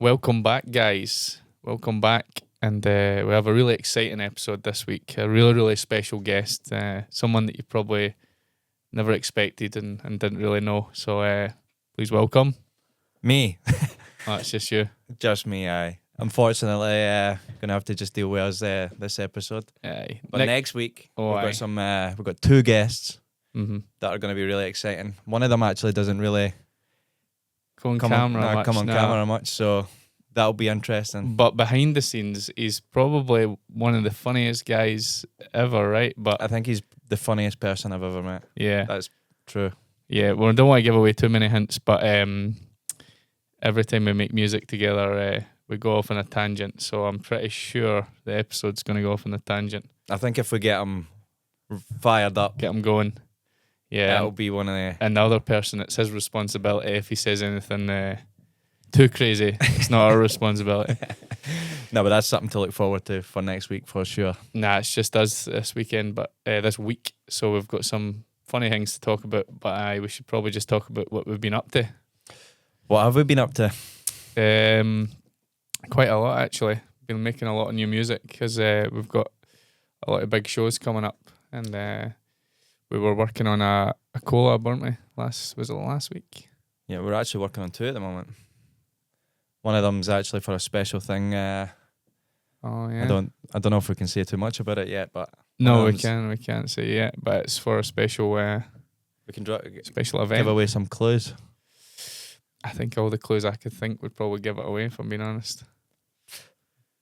Welcome back, guys. Welcome back. And we have a really exciting episode this week. A really, really special guest. Someone that you probably never expected and didn't really know. So please welcome. Me. Oh, it's just you. Just me, aye. Unfortunately, gonna have to just deal with us this episode. Aye. But next week Oh, we've aye. got some. We've got two guests Mm-hmm. that are going to be really exciting. One of them actually doesn't really Come come on much. camera much, so that'll be interesting. But behind the scenes, he's probably one of the funniest guys ever, right? But I think he's the funniest person I've ever met. yeah, That's true. yeah. Well, I don't want to give away too many hints, but every time we make music together, we go off on a tangent. So I'm pretty sure the episode's going to go off on a tangent. I think if we get him fired up, Get him going. Yeah. that'll be one of the. And the other person, it's his responsibility. If he says anything too crazy, it's not our responsibility. No, but that's something to look forward to for next week for sure. Nah, it's just us this weekend, but this week. So we've got some funny things to talk about, but we should probably just talk about what we've been up to. What have we been up to? Quite a lot, actually. Been making a lot of new music because we've got a lot of big shows coming up, and we were working on a collab, weren't we? Was it last week? Yeah, we're actually working on two at the moment. One of them's actually for a special thing. Oh yeah. I don't know if we can say too much about it yet, but No, one we of them's- we can't say yet, but it's for a special we can special give event. away some clues. I think all the clues I could think would probably give it away, if I'm being honest.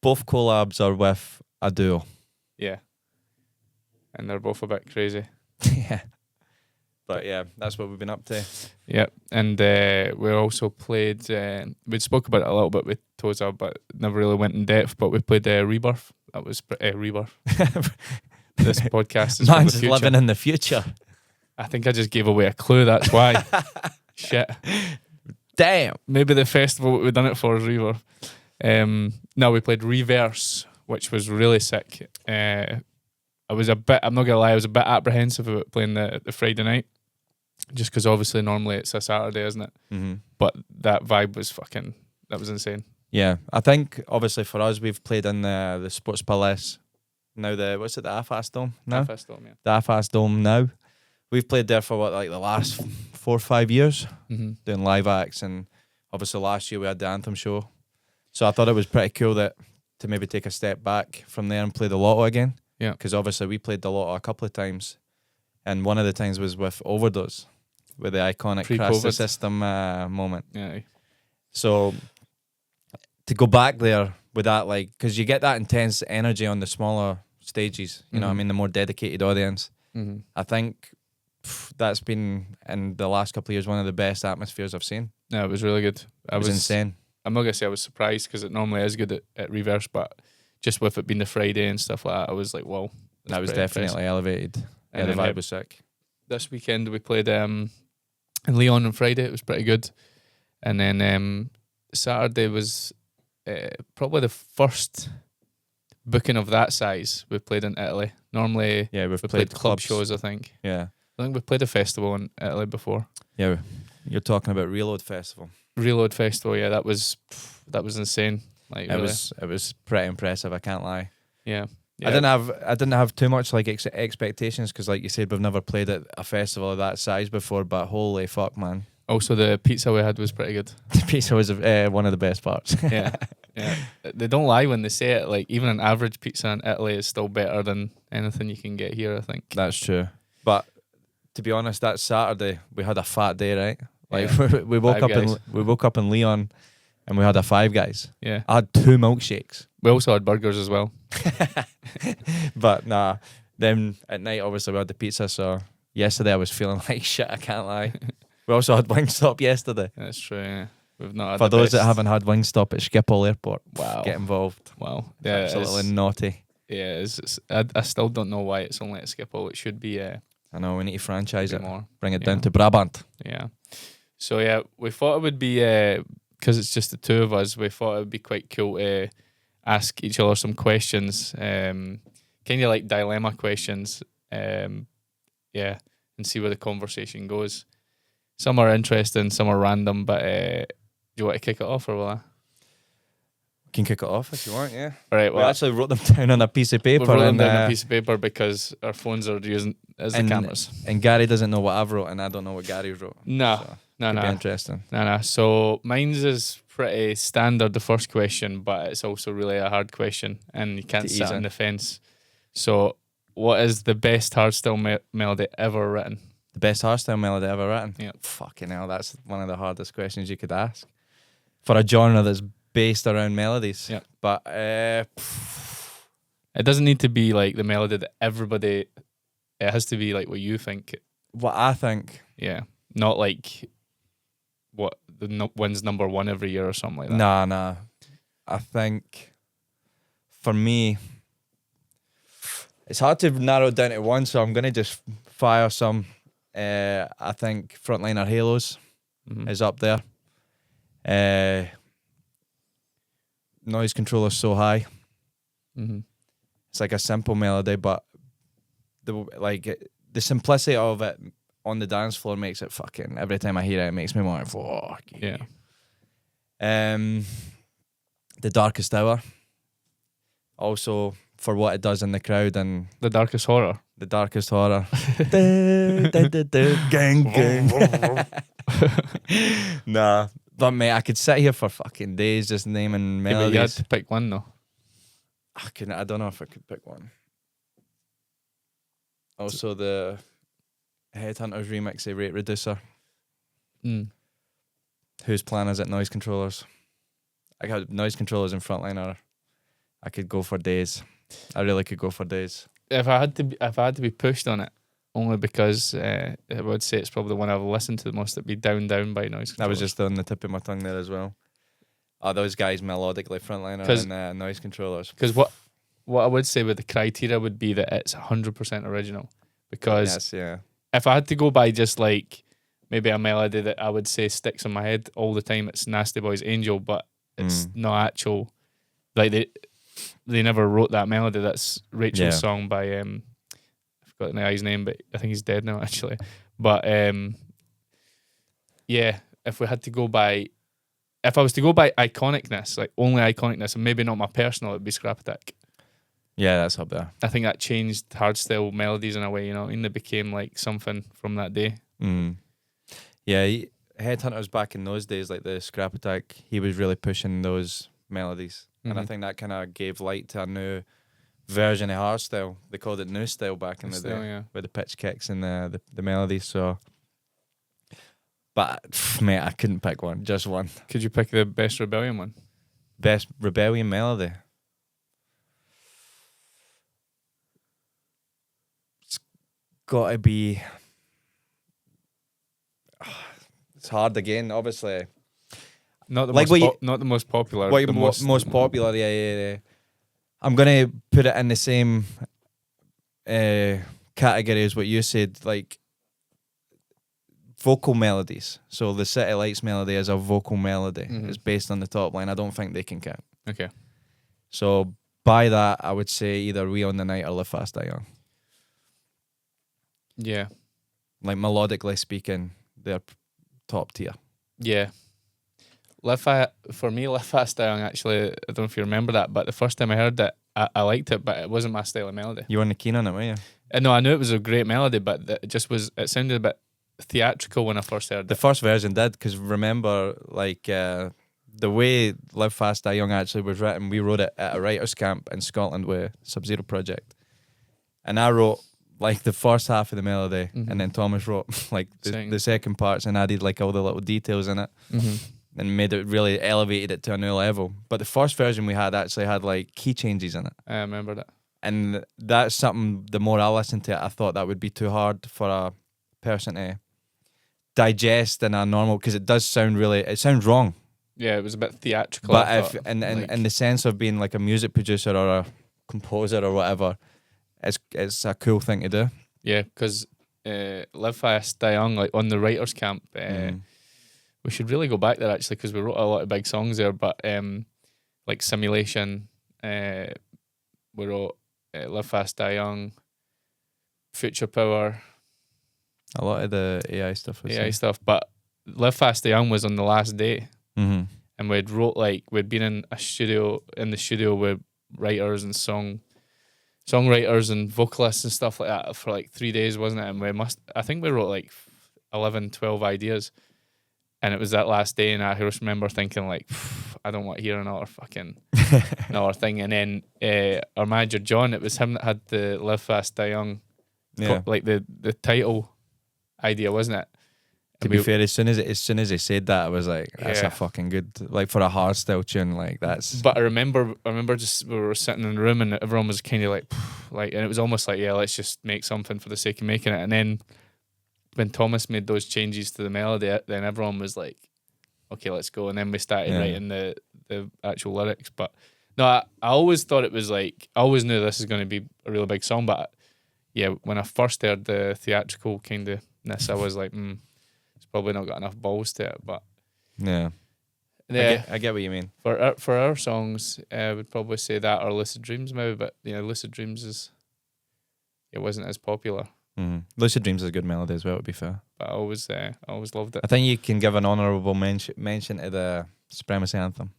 Both collabs are with a duo. Yeah. And they're both a bit crazy. Yeah. But yeah, that's what we've been up to. Yep. And we also played, we spoke about it a little bit with Toza, but never really went in depth, but we played Rebirth. That was Rebirth. This podcast is from the Man's future. living in the future. I think I just gave away a clue, that's why. Shit. Damn. Maybe the festival we've done it for is Rebirth. No, we played Reverse, which was really sick. I'm not gonna lie, I was a bit apprehensive about playing the Friday night, just because obviously normally it's a Saturday, isn't it? Mm-hmm. But that vibe was that was insane. Yeah, I think obviously for us we've played in the Sports Palace. Now the AFAS Dome? No, Festival, yeah. the AFAS Dome now. We've played there for the last 4 or 5 years, Mm-hmm. doing live acts, and obviously last year we had the Anthem show. So I thought it was pretty cool to maybe take a step back from there and play the Lotto again. Yeah. Because obviously we played the Lotto a couple of times, and one of the times was with Overdose, with the iconic Crash the Pre-COVID. System moment. Yeah. So to go back there with that, because you get that intense energy on the smaller stages, you know what I Mhm. mean, the more dedicated audience. Mm-hmm. I think that's been, in the last couple of years, one of the best atmospheres I've seen. Yeah, it was really good. It was insane. I'm not gonna say I was surprised because it normally is good at Reverse, but just with it being the Friday and stuff like that, I was like, whoa. that's That was pretty definitely elevated. Yeah, And the then, vibe was sick. This weekend we played in Leon on Friday. It was pretty good, and then Saturday was probably the first booking of that size we played in Italy. Normally Yeah, we've we played club clubs. shows, I think. Yeah. I think we played a festival in Italy before. Yeah, you're talking about Reload Festival. Reload Festival, yeah, that was insane. Like It really. was pretty impressive, I can't lie. Yeah. I didn't have too much expectations because, like you said, we've never played at a festival of that size before. But holy fuck, man, Also, the pizza we had was pretty good. the pizza was one of the best parts. Yeah, yeah. They don't lie when they say it. Like even an average pizza in Italy is still better than anything you can get here, I think. That's true. But to be honest, that Saturday we had a fat day, right? Like Yeah. we woke Five up Guys. we woke up in Leon, and we had a Five Guys. Yeah. I had 2 milkshakes. We also had burgers as well. But nah. Then at night, obviously, we had the pizza. So yesterday, I was feeling like shit. I can't lie. We also had Wingstop yesterday. That's true. Yeah. We've not had For the those that best- haven't had Wingstop at Schiphol Airport, Wow. get involved. Wow. It's Yeah. absolutely naughty. I still don't know why it's only at Schiphol. It should be I know, we need to franchise it. more. Bring it Yeah. down to Brabant. Yeah. So yeah, we thought it would be because it's just the two of us. We thought it would be quite cool to ask each other some questions, kind of like dilemma questions. Yeah, and see where the conversation goes. Some are interesting, some are random. But do you want to kick it off or will I? Can kick it off if you want, yeah. All right, We well, actually wrote them down on a piece of paper. we've written and, down a piece of paper because our phones are using as the cameras. And Gary doesn't know what I've wrote, and I don't know what Gary wrote. No, So, no, could be no. interesting. No. So mine's is pretty standard, the first question, but it's also really a hard question, and you can't To sit ease on in. the fence. So, what is the best hardstyle melody ever written? The best hardstyle melody ever written? Yeah. Fucking hell, that's one of the hardest questions you could ask. For a genre that's based around melodies. Yeah. But, It doesn't need to be like the melody that everybody. It has to be like what you think. what I think... Yeah, not like what wins number one every year or something like that. Nah. I think for me, it's hard to narrow it down to one, so I'm gonna just fire some. I think Frontliner Halos is up there. Noise Controller's So High. It's like a simple melody, but the simplicity of it on the dance floor makes it fucking. Every time I hear it, it makes me want fuck. Yeah. The Darkest Hour. Also for what it does in the crowd and The Darkest Horror. the Darkest Horror. Gang. Nah, but mate, I could sit here for fucking days just naming Yeah, but you had melodies. to pick one though. I don't know if I could pick one. Also the Headhunters remix of Rate Reducer. Whose plan is it? Noise Controllers. I got Noise Controllers in Frontliner. I could go for days. I really could go for days. If I had to be pushed on it, only because I would say it's probably the one I've listened to the most, it'd be Down Down by Noise Controllers. That was just on the tip of my tongue there as well. Oh, those guys melodically, Frontliner and Noise Controllers. Because what I would say with the criteria would be that it's 100% original. Because Yes, yeah. if I had to go by just like maybe a melody that I would say sticks in my head all the time, it's Nasty Boy's Angel, but it's not actual. Like they never wrote that melody. That's Rachel's song by I've forgotten the guy's name, but I think he's dead now actually. But yeah, if I was to go by iconicness, like only iconicness, and maybe not my personal, it'd be Scrap Attack. Yeah, that's up there. I think that changed hardstyle melodies in a way, you know, and they became like something from that day. Yeah, Headhunters back in those days, like the Scrap Attack, he was really pushing those melodies. And I think that kind of gave light to a new version of hardstyle. They called it new style back in the day, with the pitch kicks and the melodies. So, but mate, I couldn't pick one, just one. Could you pick the best Rebellion one? Best Rebellion melody. It's got to be. It's hard again, obviously. Not the Like not the most popular. What the most popular? Yeah. I'm gonna put it in the same category as what you said, like vocal melodies. So the City Lights melody is a vocal melody. It's based on the top line. I don't think they can count. Okay. So by that, I would say either We on the Night or Live Fast Die Young. Yeah. Like melodically speaking, they're top tier. Yeah. Live Fast Die Young, actually, I don't know if you remember that, but the first time I heard it, I liked it, but it wasn't my style of melody. You weren't keen on it, were you? No, I knew it was a great melody, but it sounded a bit theatrical when I first heard The it. first version did, because remember, like, the way Live Fast Die Young actually was written, we wrote it at a writer's camp in Scotland with Sub-Zero Project. And I wrote, like, the first half of the melody, and then Thomas wrote, like, the second parts and added, like, all the little details in it. And made it really elevated it to a new level. But the first version we had actually had like key changes in it. I remember that. And that's something, the more I listened to it, I thought that would be too hard for a person to digest in a normal, because it sounds wrong. Yeah, it was a bit theatrical. But in the sense of being like a music producer or a composer or whatever, it's a cool thing to do. Yeah, because Live Fast Die Young, like on the writers' camp, we should really go back there actually, because we wrote a lot of big songs there. But like Simulation, we wrote Live Fast Die Young, Future Power, A lot of the AI stuff. AI stuff. But Live Fast Die Young was on the last day, and and we'd been in the studio with writers and songwriters and vocalists and stuff like that for like 3 days, wasn't it? And I think we wrote like 11, 12 ideas. And it was that last day, and I just remember thinking like, I don't want to hear another thing. And then our manager John, it was him that had the Live Fast Die Young, like the title idea, wasn't it? To be fair, as soon as he said that, I was like, that's a fucking good, like for a hardstyle tune, like that's. But I remember just we were sitting in the room and everyone was kind of like, and it was almost like, yeah, let's just make something for the sake of making it. And then when Thomas made those changes to the melody, then everyone was like, okay, let's go. And then we started writing the actual lyrics. But no, I always thought it was like, I always knew this is going to be a really big song. But yeah, when I first heard the theatrical kind of ness, I was like, it's probably not got enough balls to it. But yeah, I get what you mean. For our songs, I would probably say that or Lucid Dreams maybe. But Lucid Dreams it wasn't as popular. Lucid Dreams is a good melody as well, to be fair. But I always loved it. I think you can give an honourable mention to the Supremacy anthem.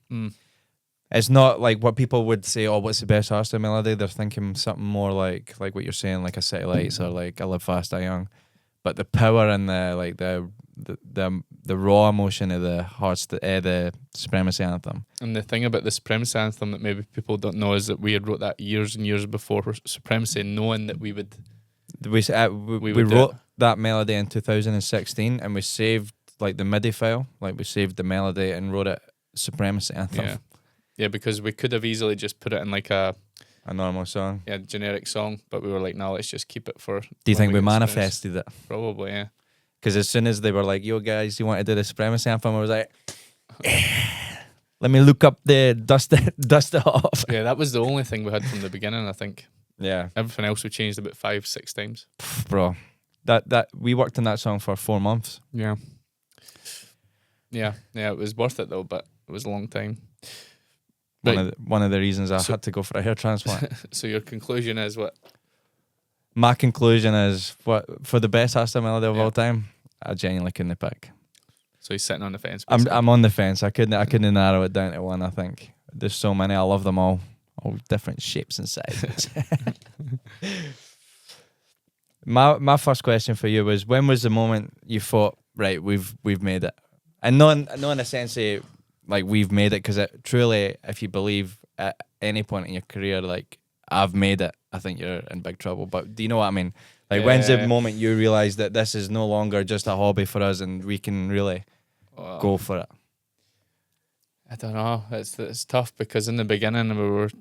It's not like what people would say, oh, what's the best hardstyle melody? They're thinking something more like what you're saying, like a City Lights or like a Live Fast Die Young. But the power and the raw emotion of the Supremacy anthem. And the thing about the Supremacy anthem that maybe people don't know is that we had wrote that years and years before Supremacy, knowing that we would... We wrote that melody in 2016 and we saved like the MIDI file, like we saved the melody and wrote it Supremacy anthem. Yeah, because we could have easily just put it in like a normal song. Yeah, generic song, but we were like, no, let's just keep it for... Do you think we manifested it? Probably, yeah. Because as soon as they were like, yo guys, you want to do the Supremacy anthem? I was like, let me look up the dust it off. Yeah, that was the only thing we had from the beginning, I think. Yeah. Everything else we changed about 5-6 times. Bro, that we worked on that song for 4 months. Yeah, it was worth it though, but it was a long time. One of the reasons I had to go for a hair transplant. So your conclusion is what? My conclusion is what for the best hardstyle melody of all time, I genuinely couldn't pick. So he's sitting on the fence. I'm on the fence. I couldn't narrow it down to one. I think there's so many. I love them all different shapes and sizes. My first question for you was, when was the moment you thought, right, we've made it? And not in a sense of like we've made it, because truly, if you believe at any point in your career, like I've made it, I think you're in big trouble. But do you know what I mean? Like, when's the moment you realise that this is no longer just a hobby for us and we can really go for it? I don't know. It's tough, because in the beginning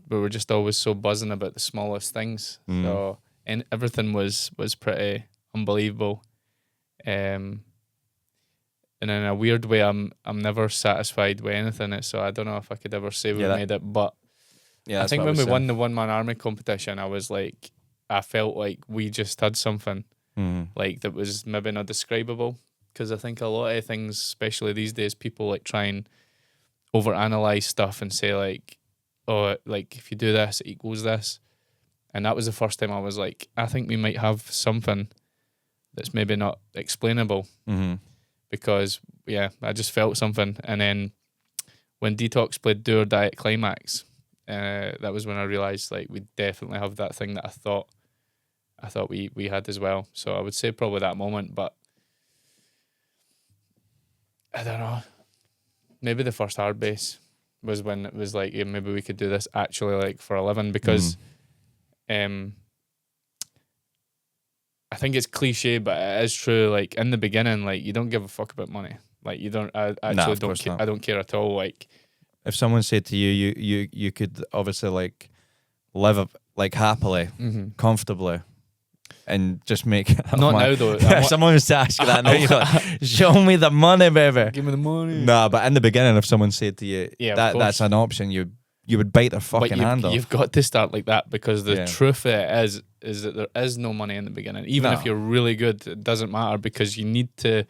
we were just always so buzzing about the smallest things. So and everything was pretty unbelievable. And in a weird way, I'm never satisfied with anything. So I don't know if I could ever say we made it. But I think when we won the One Man Army competition, I felt like we just had something like that was maybe not describable. Because I think a lot of things, especially these days, people like try and overanalyze stuff and say like, oh, like if you do this, it equals this. And that was the first time I was like, I think we might have something that's maybe not explainable. Because I just felt something. And then when Detox played Do or Die at Climax, that was when I realized like we definitely have that thing that I thought we had as well. So I would say probably that moment, but I don't know. Maybe the first hard bass was when it was like, maybe we could do this actually like for a living, because I think it's cliche, but it is true. Like in the beginning, like you don't give a fuck about money. Like you don't. I actually don't care. I don't care at all. Like if someone said to you could obviously like live like happily, comfortably, and just make not now though. If someone was to ask you that now, you're like, show me the money, baby. Give me the money. Nah, but in the beginning, if someone said to you that's an option, you would bite their fucking hand off. You've got to start like that, because the truth of it is that there is no money in the beginning. Even if you're really good, it doesn't matter, because you need to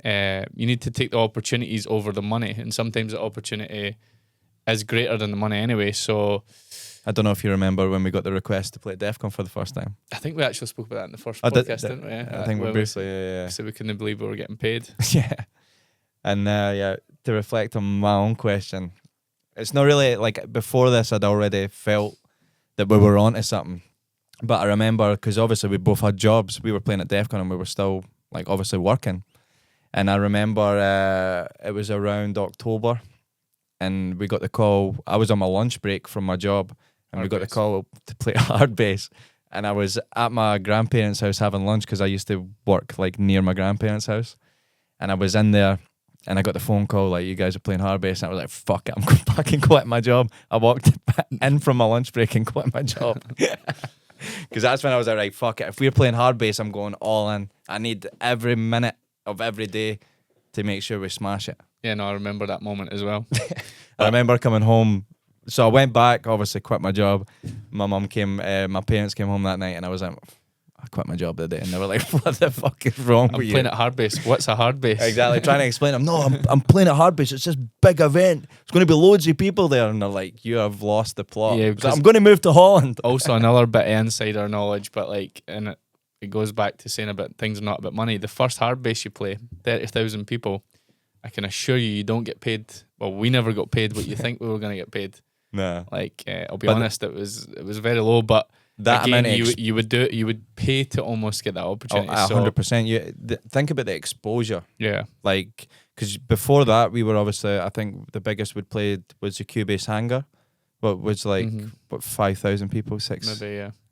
take the opportunities over the money, and sometimes the opportunity is greater than the money anyway. So I don't know if you remember when we got the request to play DEFCON for the first time. I think we actually spoke about that in the first podcast, didn't we? I think we briefly, So we couldn't believe we were getting paid. Yeah. And to reflect on my own question. It's not really like before this I'd already felt that we were onto something. But I remember, because obviously we both had jobs, we were playing at DEF CON and we were still like obviously working. And I remember it was around October and we got the call. I was on my lunch break from my job and we got the call to play hard bass. And I was at my grandparents' house having lunch because I used to work like near my grandparents' house. And I was in there and I got the phone call like, you guys are playing hard bass. And I was like, fuck it, I'm going back and quitting my job. I walked in from my lunch break and quit my job. Because that's when I was like, right, fuck it. If we're playing hard bass, I'm going all in. I need every minute of every day to make sure we smash it. Yeah, no, I remember that moment as well. I remember coming home. So I went back, obviously quit my job. My parents came home that night and I was like, I quit my job that day. And they were like, what the fuck is wrong with you? I'm playing at hard bass. What's a hard bass? Exactly. Trying to explain to them, no, I'm playing at hard bass. It's this big event. It's going to be loads of people there. And they're like, you have lost the plot. Yeah, I'm going to move to Holland. Also another bit of insider knowledge, but like, and it goes back to saying about things not about money. The first hard bass you play, 30,000 people, I can assure you don't get paid. Well, we never got paid what you think we were going to get paid. No. Like, I'll be honest, it was very low, but that again, you would do it. You would pay to almost get that opportunity. 100%. Think about the exposure. Yeah, like because before that we were obviously, I think the biggest we'd played was the Cubase Hangar, what was like 5,000 people,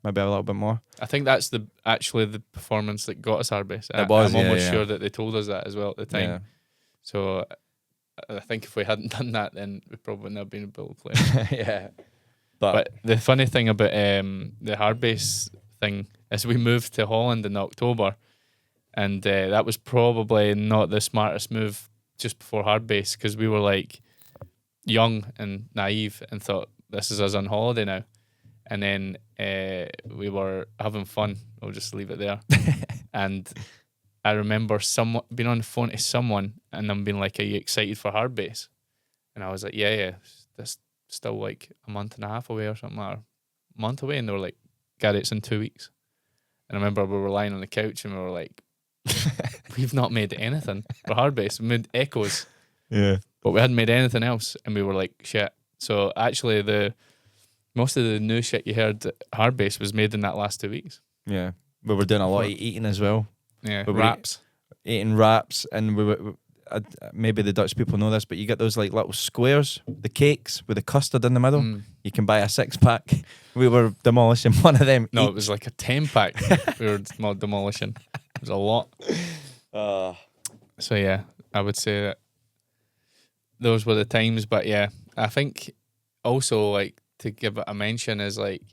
maybe a little bit more. I think that's actually the performance that got us hard bass. I'm almost sure that they told us that as well at the time. Yeah. So I think if we hadn't done that, then we probably wouldn't have been able to play. Yeah. But the funny thing about the hard bass thing is we moved to Holland in October, and that was probably not the smartest move just before hard bass, because we were like young and naive and thought this is us on holiday now, and then we were having fun. I'll just leave it there. And I remember being on the phone to someone and them being like, "Are you excited for hard bass?" And I was like, "Yeah, that's still like a month and a half away or something, or a month away." And they were like, "Gary, it's in 2 weeks." And I remember we were lying on the couch and we were like, we've not made anything for hard bass. We made echoes, but we hadn't made anything else, and we were like, shit. So actually most of the new shit you heard at hard bass was made in that last 2 weeks. Yeah, we were doing a lot of eating as well. Yeah, we wraps. Eating wraps, and we were, maybe the Dutch people know this, but you get those like little squares, the cakes with the custard in the middle. You can buy a 6-pack. We were demolishing one of them. No, it was like a 10-pack. We were demolishing. It was a lot. So yeah, I would say that those were the times. But yeah, I think also like to give it a mention is like,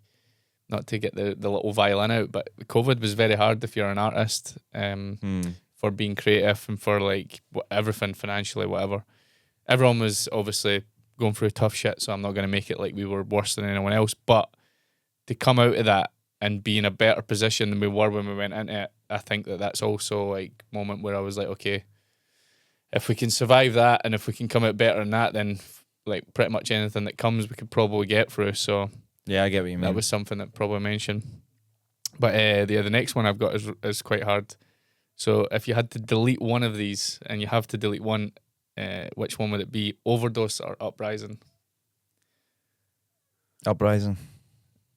not to get the little violin out, but COVID was very hard if you're an artist, for being creative and for like everything financially, whatever. Everyone was obviously going through tough shit, so I'm not going to make it like we were worse than anyone else. But to come out of that and be in a better position than we were when we went into it, I think that's also like a moment where I was like, okay, if we can survive that and if we can come out better than that, then like pretty much anything that comes we could probably get through. So yeah, I get what you mean. That was something that probably mentioned. But the next one I've got is quite hard. So if you had to delete one of these, and you have to delete one, which one would it be? Overdose or Uprising? Uprising.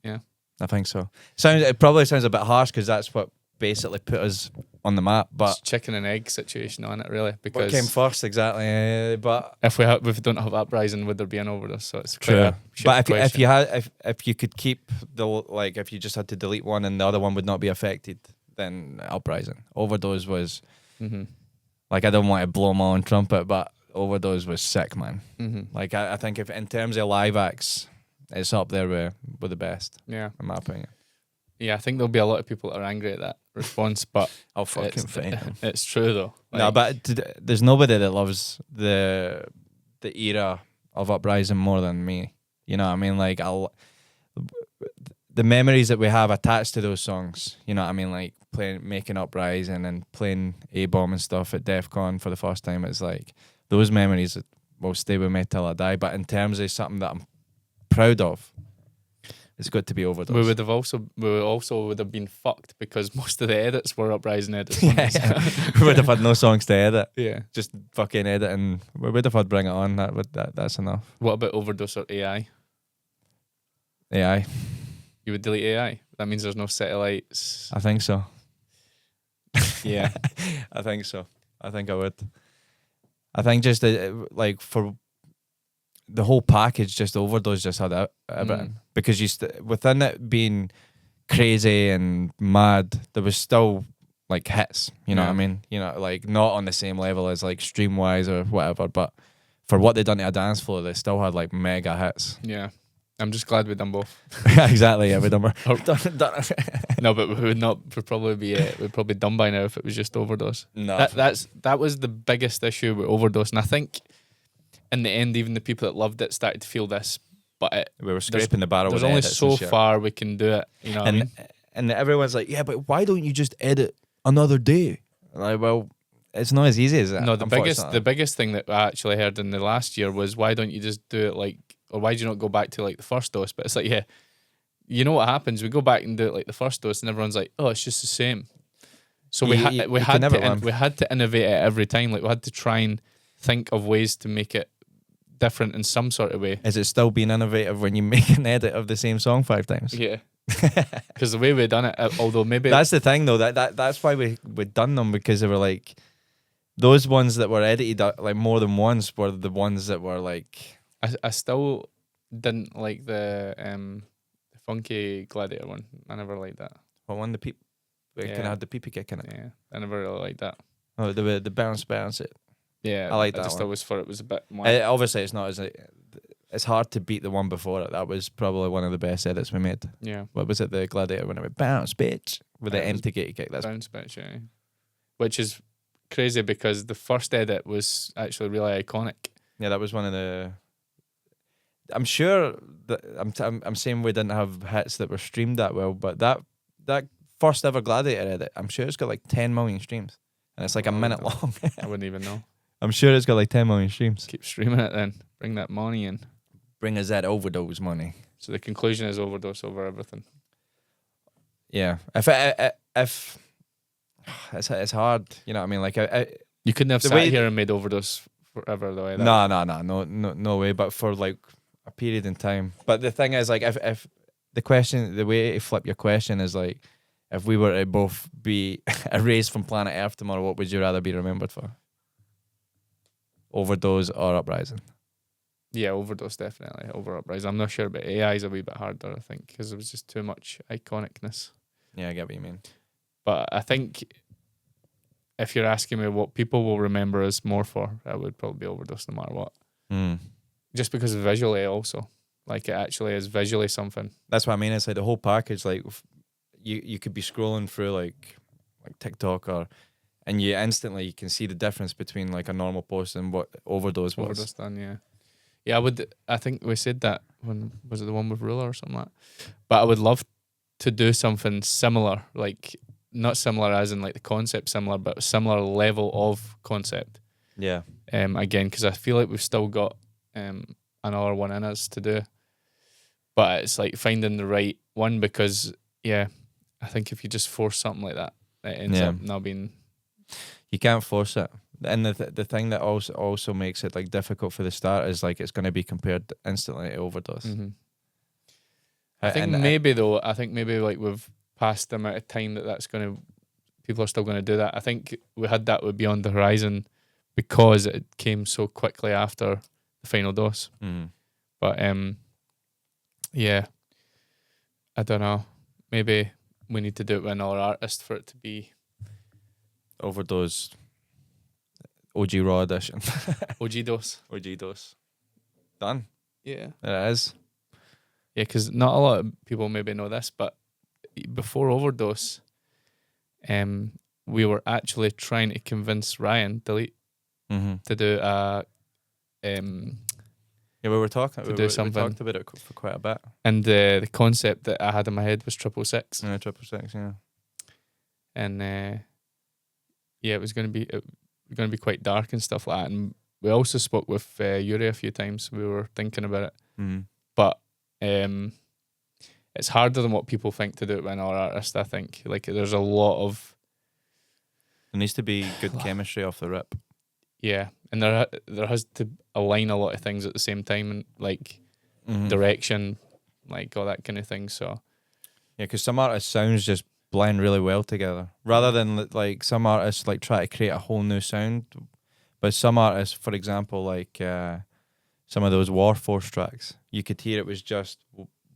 Yeah, I think so. It probably sounds a bit harsh because that's what basically put us on the map. But it's chicken and egg situation on it, really. Because what came first, exactly. But if we don't have Uprising, would there be an Overdose? So it's true. But if you could keep if you just had to delete one and the other one would not be affected, then Uprising. Overdose was like, I don't want to blow my own trumpet, but Overdose was sick, man. Like I think if in terms of live acts, it's up there with the best. Yeah, in my opinion. Yeah, I think there'll be a lot of people that are angry at that response, but I'll fucking find them. It's true though. No, but there's nobody that loves the era of Uprising more than me. You know what I mean? Like the memories that we have attached to those songs. You know what I mean? Like making Uprising and playing A-Bomb and stuff at DEF CON for the first time. It's like those memories will stay with me till I die. But in terms of something that I'm proud of, it's got to be Overdose. We would have been fucked because most of the edits were Uprising edits. Yeah. We would have had no songs to edit. Yeah. Just fucking edit, and we would have had Bring It On. That's enough. What about Overdose or AI? AI. You would delete AI? That means there's no satellites. I think so. Yeah. I think so. I think I would. I think just like for the whole package, just Overdose just had everything. Because within it being crazy and mad, there was still like hits. You know what I mean? You know, like not on the same level as like stream wise or whatever, but for what they done to a dance floor, they still had like mega hits. Yeah. I'm just glad we done both. Exactly, yeah, we done. No, but we'd probably be we'd probably done by now if it was just Overdose. No, that was the biggest issue with Overdose, and I think in the end, even the people that loved it started to feel this. But we were scraping the barrel. There's with only edits so and shit. far we can do it. You know what I mean? And everyone's like, yeah, but why don't you just edit another day? Like, well, it's not as easy as that. No, the biggest thing that I actually heard in the last year was, why don't you just do it like, or why do you not go back to like the first dose? But it's like, yeah, you know what happens? We go back and do it like the first dose, and everyone's like, oh, it's just the same. So we had to innovate it every time. Like we had to try and think of ways to make it different in some sort of way. Is it still being innovative when you make an edit of the same song 5 times? Yeah. Because the way we done it, although maybe that's the thing though, that's why we done them, because they were like those ones that were edited like more than once were the ones that were like. I still didn't like the funky gladiator one. I never liked that. What one? The peep? It kind of had the peepee kick in it. Yeah, I never really liked that. Oh, the bounce it. Yeah, I like that. I just one. always thought it was a bit more. Obviously, it's not as it's hard to beat the one before it. That was probably one of the best edits we made. Yeah. What was it? The gladiator when it went bounce bitch with the empty gate kick. That's bounce bitch, yeah. Which is crazy because the first edit was actually really iconic. Yeah, that was one of the. I'm sure that I'm saying we didn't have hits that were streamed that well, but that first ever gladiator edit, I'm sure it's got like 10 million streams, and it's like a minute long. I wouldn't even know. I'm sure it's got like 10 million streams. Keep streaming it then. Bring that money in. Bring us that Overdose money. So the conclusion is Overdose over everything. Yeah. If it's hard, you know what I mean? Like you couldn't have sat here and made Overdose forever though. No way. But for like a period in time. But the thing is, like, if the way to flip your question is like, if we were to both be erased from planet Earth tomorrow, what would you rather be remembered for? Overdose or Uprising? Yeah, Overdose definitely over Uprising. I'm not sure, but AI is a wee bit harder, I think, because there was just too much iconicness. Yeah, I get what you mean. But I think if you're asking me what people will remember us more for, I would probably be Overdose no matter what. Just because visually also. Like it actually is visually something. That's what I mean. It's like the whole package. Like you could be scrolling through like TikTok and you instantly can see the difference between like a normal post and what Overdose was. Overdose done, yeah. Yeah, I think we said that when, was it the one with Ruler or something like that? But I would love to do something similar, like not similar as in like the concept similar, but similar level of concept. Yeah. Again, because I feel like we've still got another one in us to do, but it's like finding the right one, because I think if you just force something like that, it ends up not being. You can't force it, and the thing that also makes it like difficult for the start is like it's going to be compared instantly to Overdose. Mm-hmm. I think maybe like we've passed the amount of time that's going to, people are still going to do that. I think we had that with Beyond the Horizon because it came so quickly after the final dose. But I don't know, maybe we need to do it with another artist for it to be Overdose OG Raw edition. OG dose done. Yeah, it is. Yeah, because not a lot of people maybe know this, but before Overdose we were actually trying to convince Ryan Delete to do we were talking to do something. We talked about it for quite a bit. And the concept that I had in my head was 666. Yeah, 666, yeah. And it was going to be quite dark and stuff like that. And we also spoke with Yuri a few times. We were thinking about it, but it's harder than what people think to do it with another artist. I think like there's a lot of There needs to be good chemistry off the rip. yeah, and there has to align a lot of things at the same time, and like direction, like all that kind of thing. So yeah, because some artists' sounds just blend really well together, rather than like some artists like try to create a whole new sound. But some artists, for example, like some of those Warforce tracks, you could hear it was just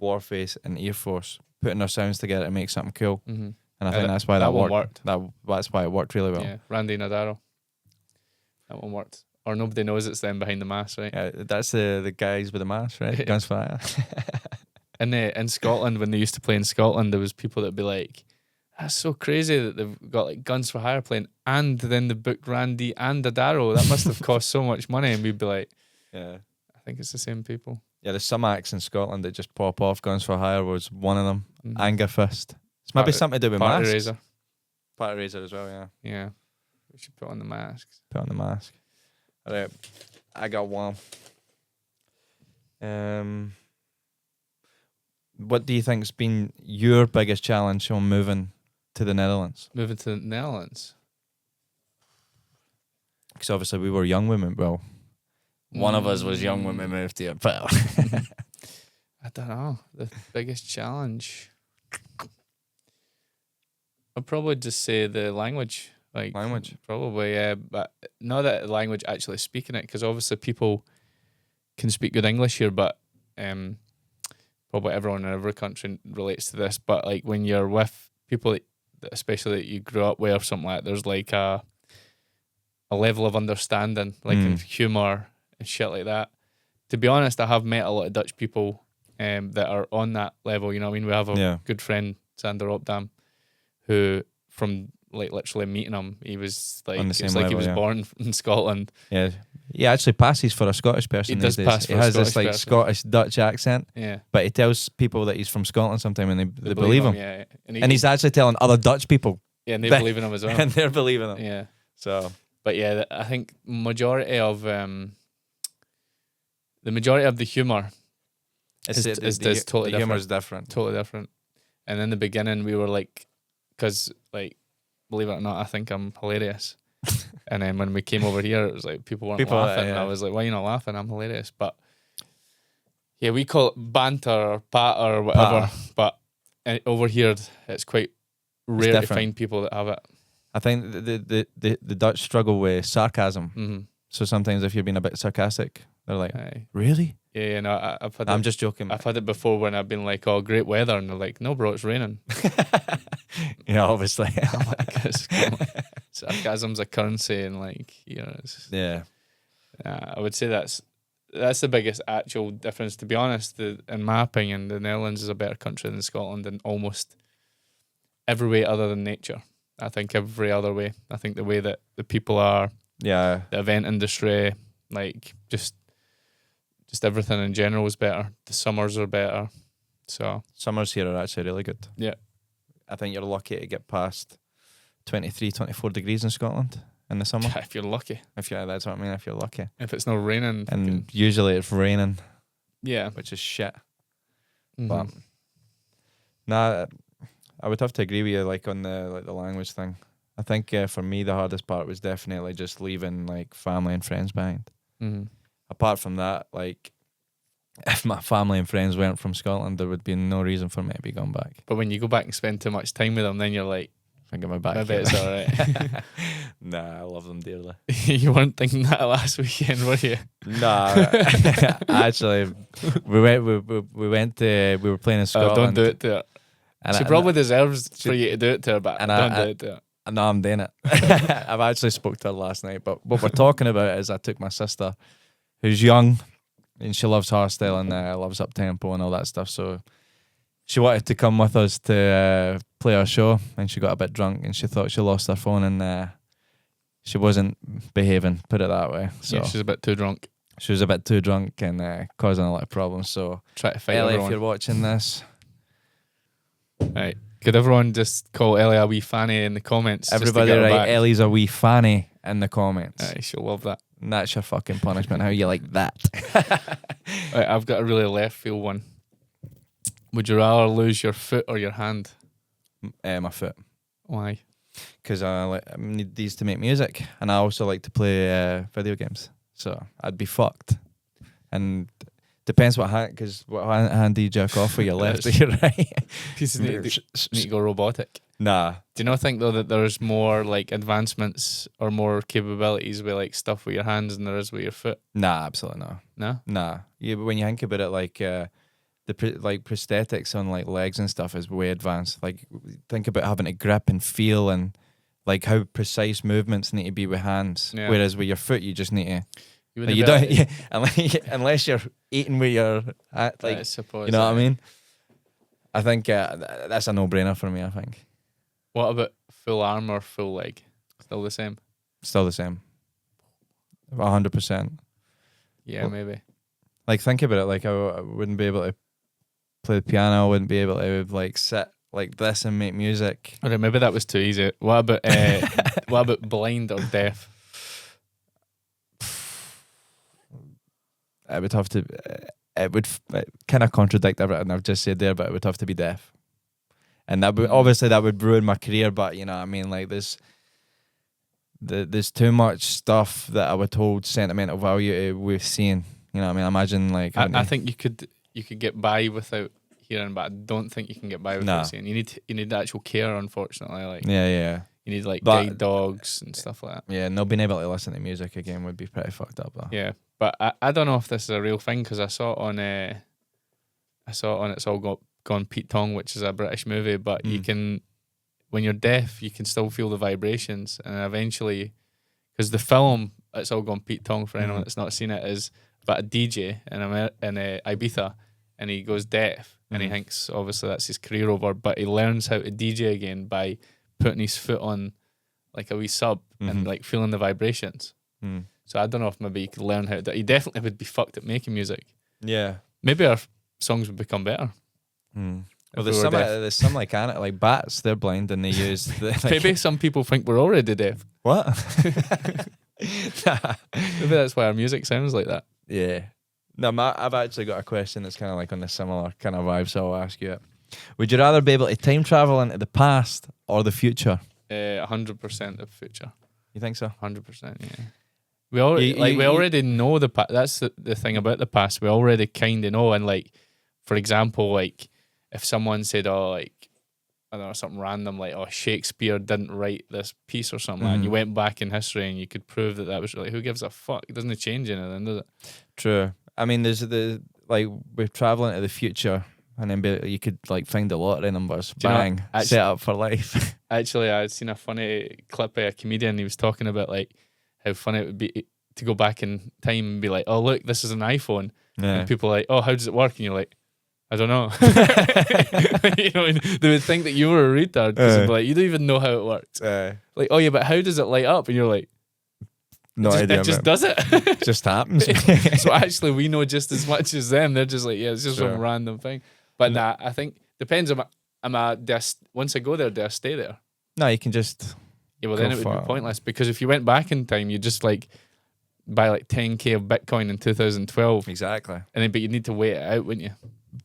Warface and Air Force putting their sounds together to make something cool. And I think that's why that one worked. That's why it worked really well. Yeah, Randy Nadaro. That one worked. Or nobody knows it's them behind the mask, right? Yeah, that's the guys with the mask, right? Guns Fire. In Scotland, when they used to play in Scotland, there was people that'd be like, "That's so crazy that they've got like Guns for Hire playing, and then they booked Randy and Dadaro. That must have cost so much money." And we'd be like, "Yeah, I think it's the same people." Yeah, there's some acts in Scotland that just pop off. Guns for Hire was one of them. Angerfist. It's maybe something to do with Party masks. Razor. Party Razor as well, yeah. Yeah. We should put on the masks. Put on the mask. All right, I got one. What do you think's been your biggest challenge on moving to the Netherlands? Moving to the Netherlands? Because obviously we were young women. Well, one of us was young when we moved here, but I don't know. The biggest challenge. I'd probably just say the language. Like language, probably, yeah. But not that language actually speaking it, because obviously people can speak good English here, but probably everyone in every country relates to this. But like when you're with people, that, especially that you grew up with or something like that, there's like a level of understanding, like in humour and shit like that. To be honest, I have met a lot of Dutch people that are on that level. You know what I mean? We have a good friend, Sander Opdam, who from like literally meeting him, he was like, it's like he was born in Scotland. Yeah, he actually passes for a Scottish person. He does pass for a He has Scottish this like person. Scottish Dutch accent. Yeah, but he tells people that he's from Scotland sometimes, and they believe him. Yeah, and he's actually telling other Dutch people. Yeah, and they believe in him as well. And they're believing him. Yeah. So, but yeah, I think majority of the majority of the humour is totally the humour different. is different. Totally different. And in the beginning, we were like, because like, believe it or not, I think I'm hilarious. And then when we came over here, it was like people weren't laughing. And I was like, why are you not laughing? I'm hilarious. But yeah, we call it banter or pat or whatever. But over here, it's quite rare to find people that have it. I think the Dutch struggle with sarcasm. So sometimes if you're being a bit sarcastic, they're like, really? Yeah, no, I've had I'm just joking. I've had it before when I've been like, oh, great weather. And they're like, no, bro, it's raining. Yeah, obviously. I'm like, sarcasm's a currency, and like, you know, it's, I would say that's the biggest actual difference. To be honest, in my opinion, the Netherlands is a better country than Scotland in almost every way other than nature. I think every other way. I think the way that the people are, the event industry, like just everything in general is better. The summers are better. So summers here are actually really good. Yeah. I think you're lucky to get past 23, 24 degrees in Scotland in the summer. If you're lucky. That's what I mean, if you're lucky. If it's not raining. And usually it's raining. Yeah. Which is shit. But nah, I would have to agree with you like on the language thing. I think for me the hardest part was definitely just leaving like family and friends behind. Apart from that, like if my family and friends weren't from Scotland, there would be no reason for me to be going back. But when you go back and spend too much time with them, then you're like, I think I'm back. Maybe it's all right. Nah, I love them dearly. You weren't thinking that last weekend, were you? Nah, actually, we went to we were playing in Scotland. Don't do it to her. She probably deserves for you to do it to her, but don't do it to her. No, I'm doing it. I've actually spoke to her last night, but what we're talking about is I took my sister, who's young, and she loves hardstyle and loves up-tempo and all that stuff, so she wanted to come with us to play our show, and she got a bit drunk, and she thought she lost her phone, and she wasn't behaving, put it that way. So yeah, she's a bit too drunk. She was a bit too drunk and causing a lot of problems, so try to fight Ellie, everyone. if you're watching this... Right. Could everyone just call Ellie a wee fanny in the comments? Everybody write Ellie's a wee fanny in the comments. Aye, she'll love that. And that's your fucking punishment. How you like that? Right, I've got a really left field one. Would you rather lose your foot or your hand? My foot. Why? Because I need these to make music, and I also like to play video games. So I'd be fucked. And depends what hand, because what hand do you jerk off with, your left or your right? Pieces need to go robotic. Nah. Do you not think though that there's more like advancements or more capabilities with like stuff with your hands than there is with your foot? Nah, absolutely not. No. Nah. Yeah, but when you think about it, like like prosthetics on like legs and stuff is way advanced. Like think about having to grip and feel and like how precise movements need to be with hands. Yeah. Whereas with your foot, you just need to. You don't, yeah, unless you're eating with your like, I suppose, you know what I mean. I think that's a no-brainer for me. I think. What about full arm or full leg? Still the same. Still the same. 100%. Yeah, well, maybe. Like think about it. Like I wouldn't be able to play the piano. I wouldn't be able to like sit like this and make music. Okay, maybe that was too easy. What about what about blind or deaf? It would have to. It would kind of contradict everything I've just said there, but it would have to be deaf, and that would obviously that would ruin my career. But you know, what I mean, like there's too much stuff that I would hold sentimental value to with seeing. You know, what I mean, imagine like I think you could get by without hearing, but I don't think you can get by without seeing. You need actual care, unfortunately. Like yeah. You need like guide dogs and stuff like that. Yeah, not being able to listen to music again would be pretty fucked up though. Yeah. But I don't know if this is a real thing because I saw it on It's All Gone Pete Tong, which is a British movie. But you can, when you're deaf, you can still feel the vibrations, and eventually, because the film It's All Gone Pete Tong, for anyone that's not seen it, is about a DJ in Ibiza, and he goes deaf, and he thinks obviously that's his career over, but he learns how to DJ again by putting his foot on like a wee sub and like feeling the vibrations. So I don't know if maybe you could learn how to do it. You definitely would be fucked at making music. Yeah. Maybe our songs would become better. Well, there's some like bats, they're blind and they use the, like, maybe some people think we're already deaf. What? Maybe that's why our music sounds like that. Yeah. No, I've actually got a question that's kind of like on a similar kind of vibe, so I'll ask you it. Would you rather be able to time travel into the past or the future? 100% the future. You think so? 100%, yeah. We already know the past. That's the thing about the past. We already kind of know. And like, for example, like if someone said, "Oh, like I don't know, something random like, oh, Shakespeare didn't write this piece or something," and you went back in history and you could prove that was like, who gives a fuck? It doesn't change anything, does it? True. I mean, there's we're traveling to the future, and then you could like find the lottery numbers, bang, set up for life. Actually, I'd seen a funny clip of a comedian. He was talking about like how funny it would be to go back in time and be like, oh, look, this is an iPhone. Yeah. And people are like, oh, how does it work? And you're like, I don't know. You know, they would think that you were a retard because they'd be like, you don't even know how it works. Like, oh yeah, but how does it light up? And you're like, no idea. It just does it. Just happens. So actually, we know just as much as them. They're just like, yeah, it's just some random thing. But nah, I think depends on once I go there, do I stay there? No, you can just. Yeah, well then it would be pointless because if you went back in time, you'd just like buy like 10k of Bitcoin in 2012. Exactly. And then, but you'd need to wait it out, wouldn't you?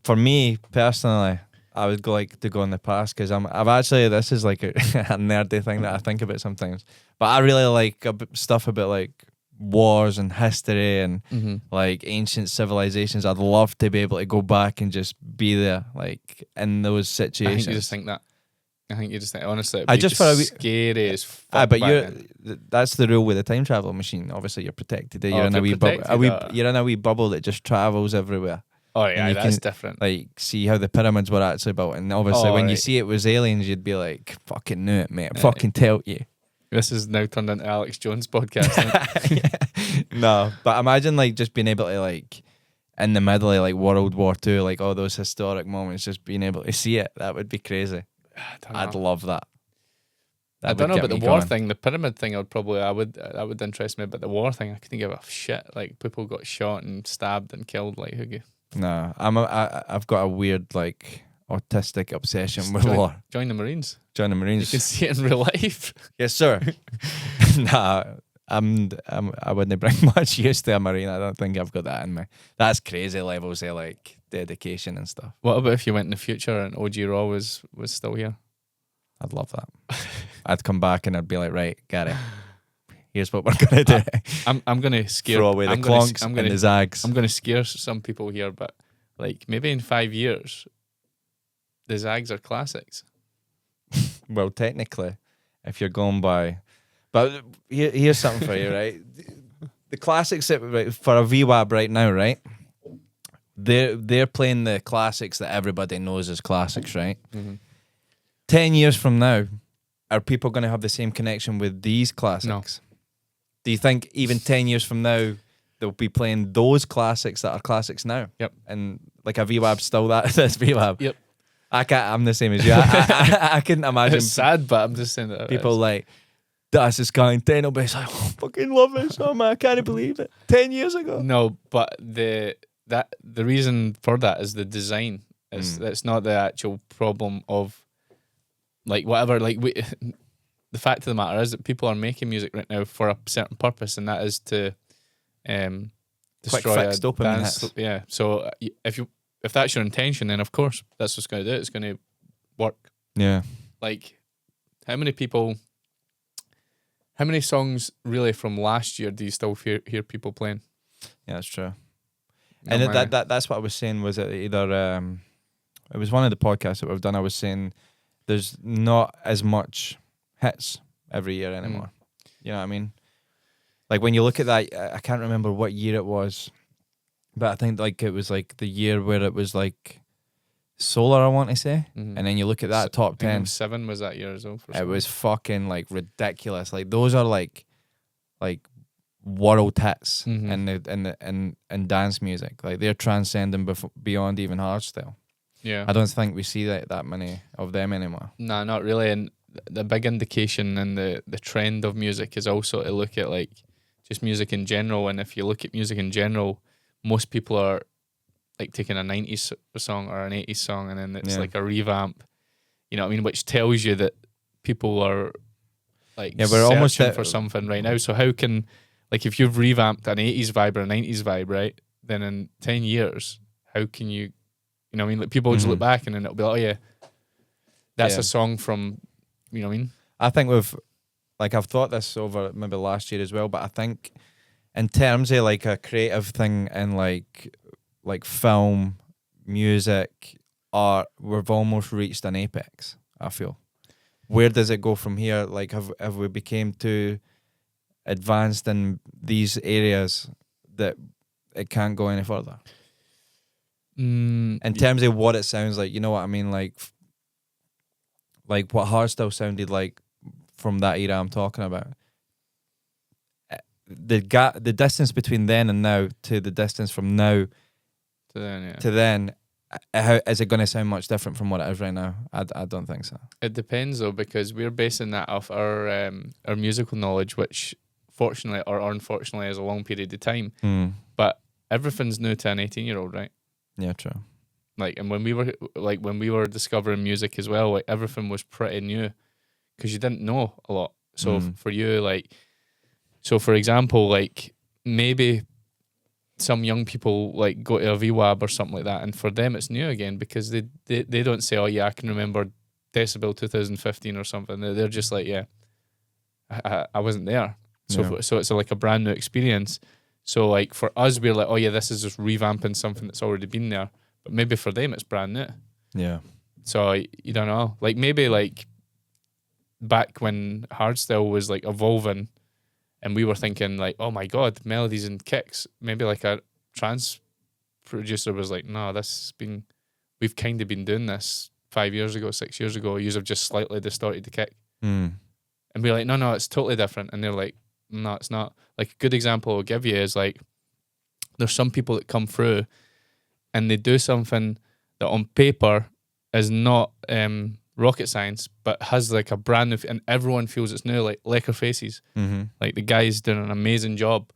For me personally, I would like to go in the past because I've actually, this is like a nerdy thing that I think about sometimes. But I really like stuff about like wars and history and like ancient civilizations. I'd love to be able to go back and just be there, like in those situations. I think you just think that. I think you just think, honestly, I just for scary as fuck. But that's the rule with the time travel machine. Obviously, you're protected. You're in a wee bubble. You're in a wee bubble that just travels everywhere. Oh yeah, that's different. Like, see how the pyramids were actually built, and obviously, when you see it was aliens, you'd be like, "Fucking knew it, mate! Fucking tell you." This is now turned into Alex Jones podcast. No, but imagine like just being able to like in the middle of like World War II, like all those historic moments, just being able to see it. That would be crazy. I'd love that. I don't know about the war thing. The pyramid thing, that would interest me. But the war thing, I couldn't give a shit. Like people got shot and stabbed and killed. Like who? No, I've got a weird like autistic obsession with war. Join the Marines. Join the Marines. You can see it in real life. Yes, sir. Nah, I wouldn't bring much use to a marine. I don't think I've got that in me. That's crazy levels of like dedication and stuff. What about if you went in the future and OG Raw was still here? I'd love that. I'd come back and I'd be like, right, Gary, here's what we're gonna do. I'm gonna scare. Throw away the clonks and the zags. I'm gonna scare some people here, but like maybe in 5 years, the zags are classics. Well, technically, if you're going by, but here's something for you, right? The classics that, right, for a VWAP right now, right? They're playing the classics that everybody knows as classics, right? Mm-hmm. 10 years from now, are people going to have the same connection with these classics? No. Do you think even 10 years from now, they'll be playing those classics that are classics now? Yep. And like a VWAP still that's VWAP. Yep. I'm the same as you. I couldn't imagine. It's sad, but I'm just saying that people like, that's this guy in 10 will be like, oh, fucking love this song, man. I can't believe it. 10 years ago. No, but the reason for that is the design. It's not the actual problem of like whatever. Like the fact of the matter is that people are making music right now for a certain purpose, and that is to destroy quick fix dopamine hits. Yeah. So if that's your intention, then of course that's what's going to do it. It's going to work. Yeah. Like how many songs really from last year do you still hear people playing? Yeah, that's true. And that's what I was saying, was it either it was one of the podcasts that we've done, I was saying there's not as much hits every year anymore. You know what I mean? Like when you look at that, I can't remember what year it was, but I think like it was like the year where it was like Solar, I want to say. And then you look at that top 10. 7 was that year as well. It was fucking like ridiculous. Like those are like world hits in dance music. Like they're transcending beyond even hardstyle. Yeah, I don't think we see that many of them anymore. No, not really. And the big indication in the trend of music is also to look at like just music in general. And if you look at music in general, most people are like taking a 90s song or an 80s song and then it's like a revamp. You know what I mean? Which tells you that people are like we're almost for something right now. So how can, like, if you've revamped an 80s vibe or a 90s vibe, right, then in 10 years, how can you know what I mean? Like, people just look back and then it'll be like, oh yeah, that's a song from, you know what I mean? I think I've thought this over maybe last year as well, but I think in terms of like a creative thing in like film, music, art, we've almost reached an apex, I feel. Where does it go from here? Like, have we became too advanced in these areas that it can't go any further? In terms of what it sounds like, you know what I mean? Like what Hardstyle sounded like from that era I'm talking about. The distance between then and now to the distance from now to then, how is it going to sound much different from what it is right now? I don't think so. It depends though, because we're basing that off our musical knowledge, which fortunately or unfortunately is a long period of time. But everything's new to an 18-year-old, right? Yeah, true. Like, and when we were discovering music as well, like everything was pretty new because you didn't know a lot. So for you, like, so for example, like maybe some young people like go to a VWAB or something like that, and for them it's new again because they don't say, oh yeah, I can remember Decibel 2015 or something. They're just like, yeah, I wasn't there. So it's like a brand new experience. So like for us, we're like, oh yeah, this is just revamping something that's already been there. But maybe for them it's brand new. Yeah. So you don't know. Like maybe like back when hardstyle was like evolving and we were thinking like, oh my God, melodies and kicks. Maybe like a trance producer was like, no, we've kind of been doing this 5 years ago, 6 years ago. You have just slightly distorted the kick. And we're like, no, it's totally different. And they're like, no, it's not. Like a good example I'll give you is like, there's some people that come through and they do something that on paper is not rocket science, but has like a brand new, and everyone feels it's new, like Lekker Faces. Like the guy's doing an amazing job,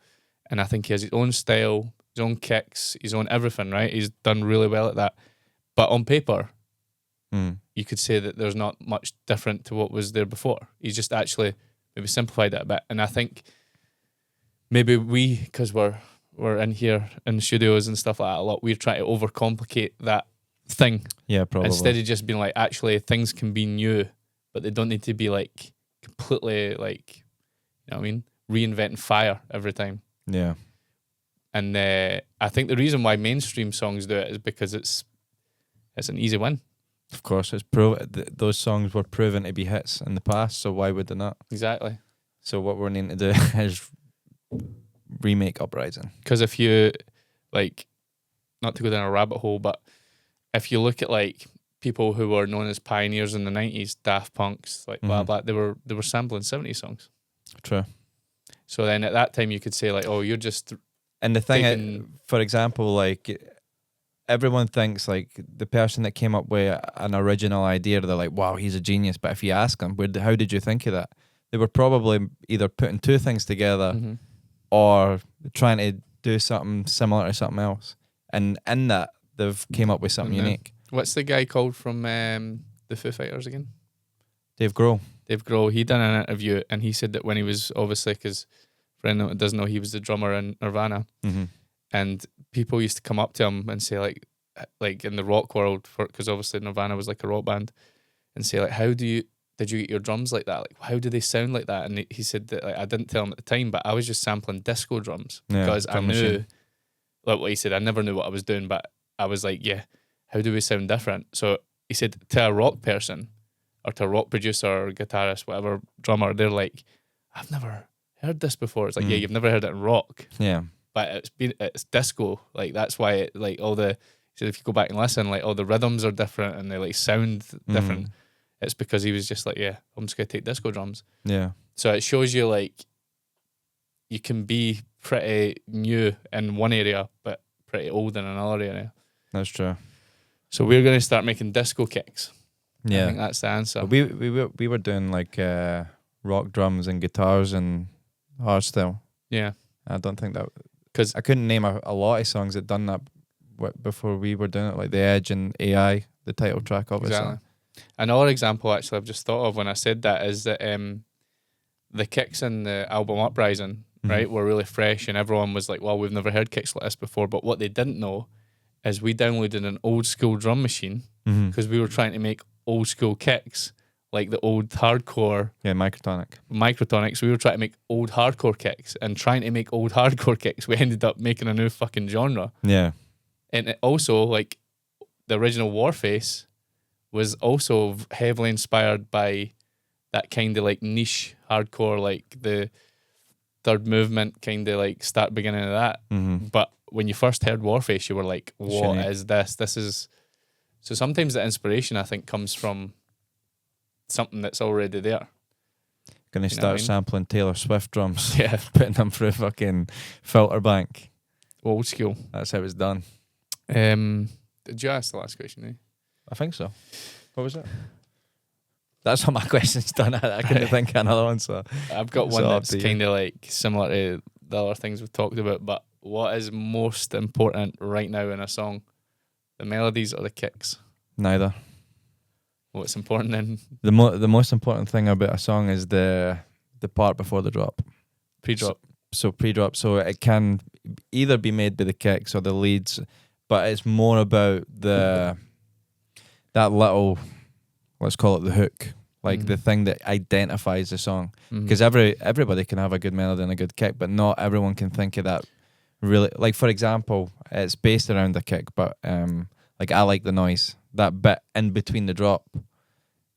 and I think he has his own style, his own kicks, his own everything, right? He's done really well at that. But on paper, you could say that there's not much different to what was there before. He's just actually maybe simplified it a bit. And I think maybe because we're in here in studios and stuff like that a lot, we're trying to overcomplicate that thing. Yeah, probably. Instead of just being like, actually, things can be new, but they don't need to be like completely like, you know what I mean, reinventing fire every time. Yeah. And I think the reason why mainstream songs do it is because it's an easy win. Of course, those songs were proven to be hits in the past, so why would they not? Exactly. So what we're needing to do is remake Uprising. Because if you, like, not to go down a rabbit hole, but if you look at like people who were known as pioneers in the 90s, Daft Punks, like blah blah, they were sampling 70s songs. True. So then at that time you could say like, oh, you're just... And the thing, for example, like everyone thinks like the person that came up with an original idea, they're like, wow, he's a genius. But if you ask them, how did you think of that? They were probably either putting two things together or trying to do something similar to something else. And in that, they've came up with something unique. What's the guy called from the Foo Fighters again? Dave Grohl. Dave Grohl. He done an interview and he said that when he was, obviously, because for anyone that doesn't know, he was the drummer in Nirvana. And people used to come up to him and say like in the rock world, because obviously Nirvana was like a rock band, and say like, did you get your drums like that? Like, how do they sound like that? And he said that, like, I didn't tell him at the time, but I was just sampling disco drums because I knew, like what he said, I never knew what I was doing, but I was like, yeah, how do we sound different? So he said to a rock person or to a rock producer or guitarist, whatever, drummer, they're like, I've never heard this before. It's like, yeah, you've never heard it in rock. Yeah. But it's disco. Like, that's why it, like, all the, so if you go back and listen, like, all the rhythms are different and they like sound different. It's because he was just like, yeah, I'm just going to take disco drums. Yeah. So it shows you like you can be pretty new in one area, but pretty old in another area. That's true. So we're going to start making disco kicks. Yeah. I think that's the answer. We were doing like rock drums and guitars and hardstyle. Yeah. I don't think that... Because I couldn't name a lot of songs that done that before we were doing it, like The Edge and AI, the title track, obviously. Exactly. Another example, actually, I've just thought of when I said that is that the kicks in the album Uprising, right, were really fresh, and everyone was like, well, we've never heard kicks like this before. But what they didn't know is we downloaded an old school drum machine because we were trying to make old school kicks, like the old hardcore. Yeah, Microtonics. We were trying to make old hardcore kicks, and trying to make old hardcore kicks, we ended up making a new fucking genre. Yeah. And it also, like, the original Warface was also heavily inspired by that kind of like niche hardcore, like the Third Movement kind of like start beginning of that. But when you first heard Warface, you were like, what is this? This is... So sometimes the inspiration, I think, comes from something that's already there. Gonna start sampling Taylor Swift drums. Yeah. Putting them through a fucking filter bank. Old school. That's how it's done. Did you ask the last question, eh? I think so. What was it? That's how my question's done. I couldn't think of another one, so I've got one that's kind of like similar to the other things we've talked about. But what is most important right now in a song? The melodies or the kicks? Neither. What's important then? The most important thing about a song is the part before the drop. Pre-drop. So pre-drop. So it can either be made by the kicks or the leads, but it's more about that little, let's call it the hook, like the thing that identifies the song. Because everybody can have a good melody and a good kick, but not everyone can think of that really. Like, for example, it's based around the kick, but like, I like the noise. That bit in between the drop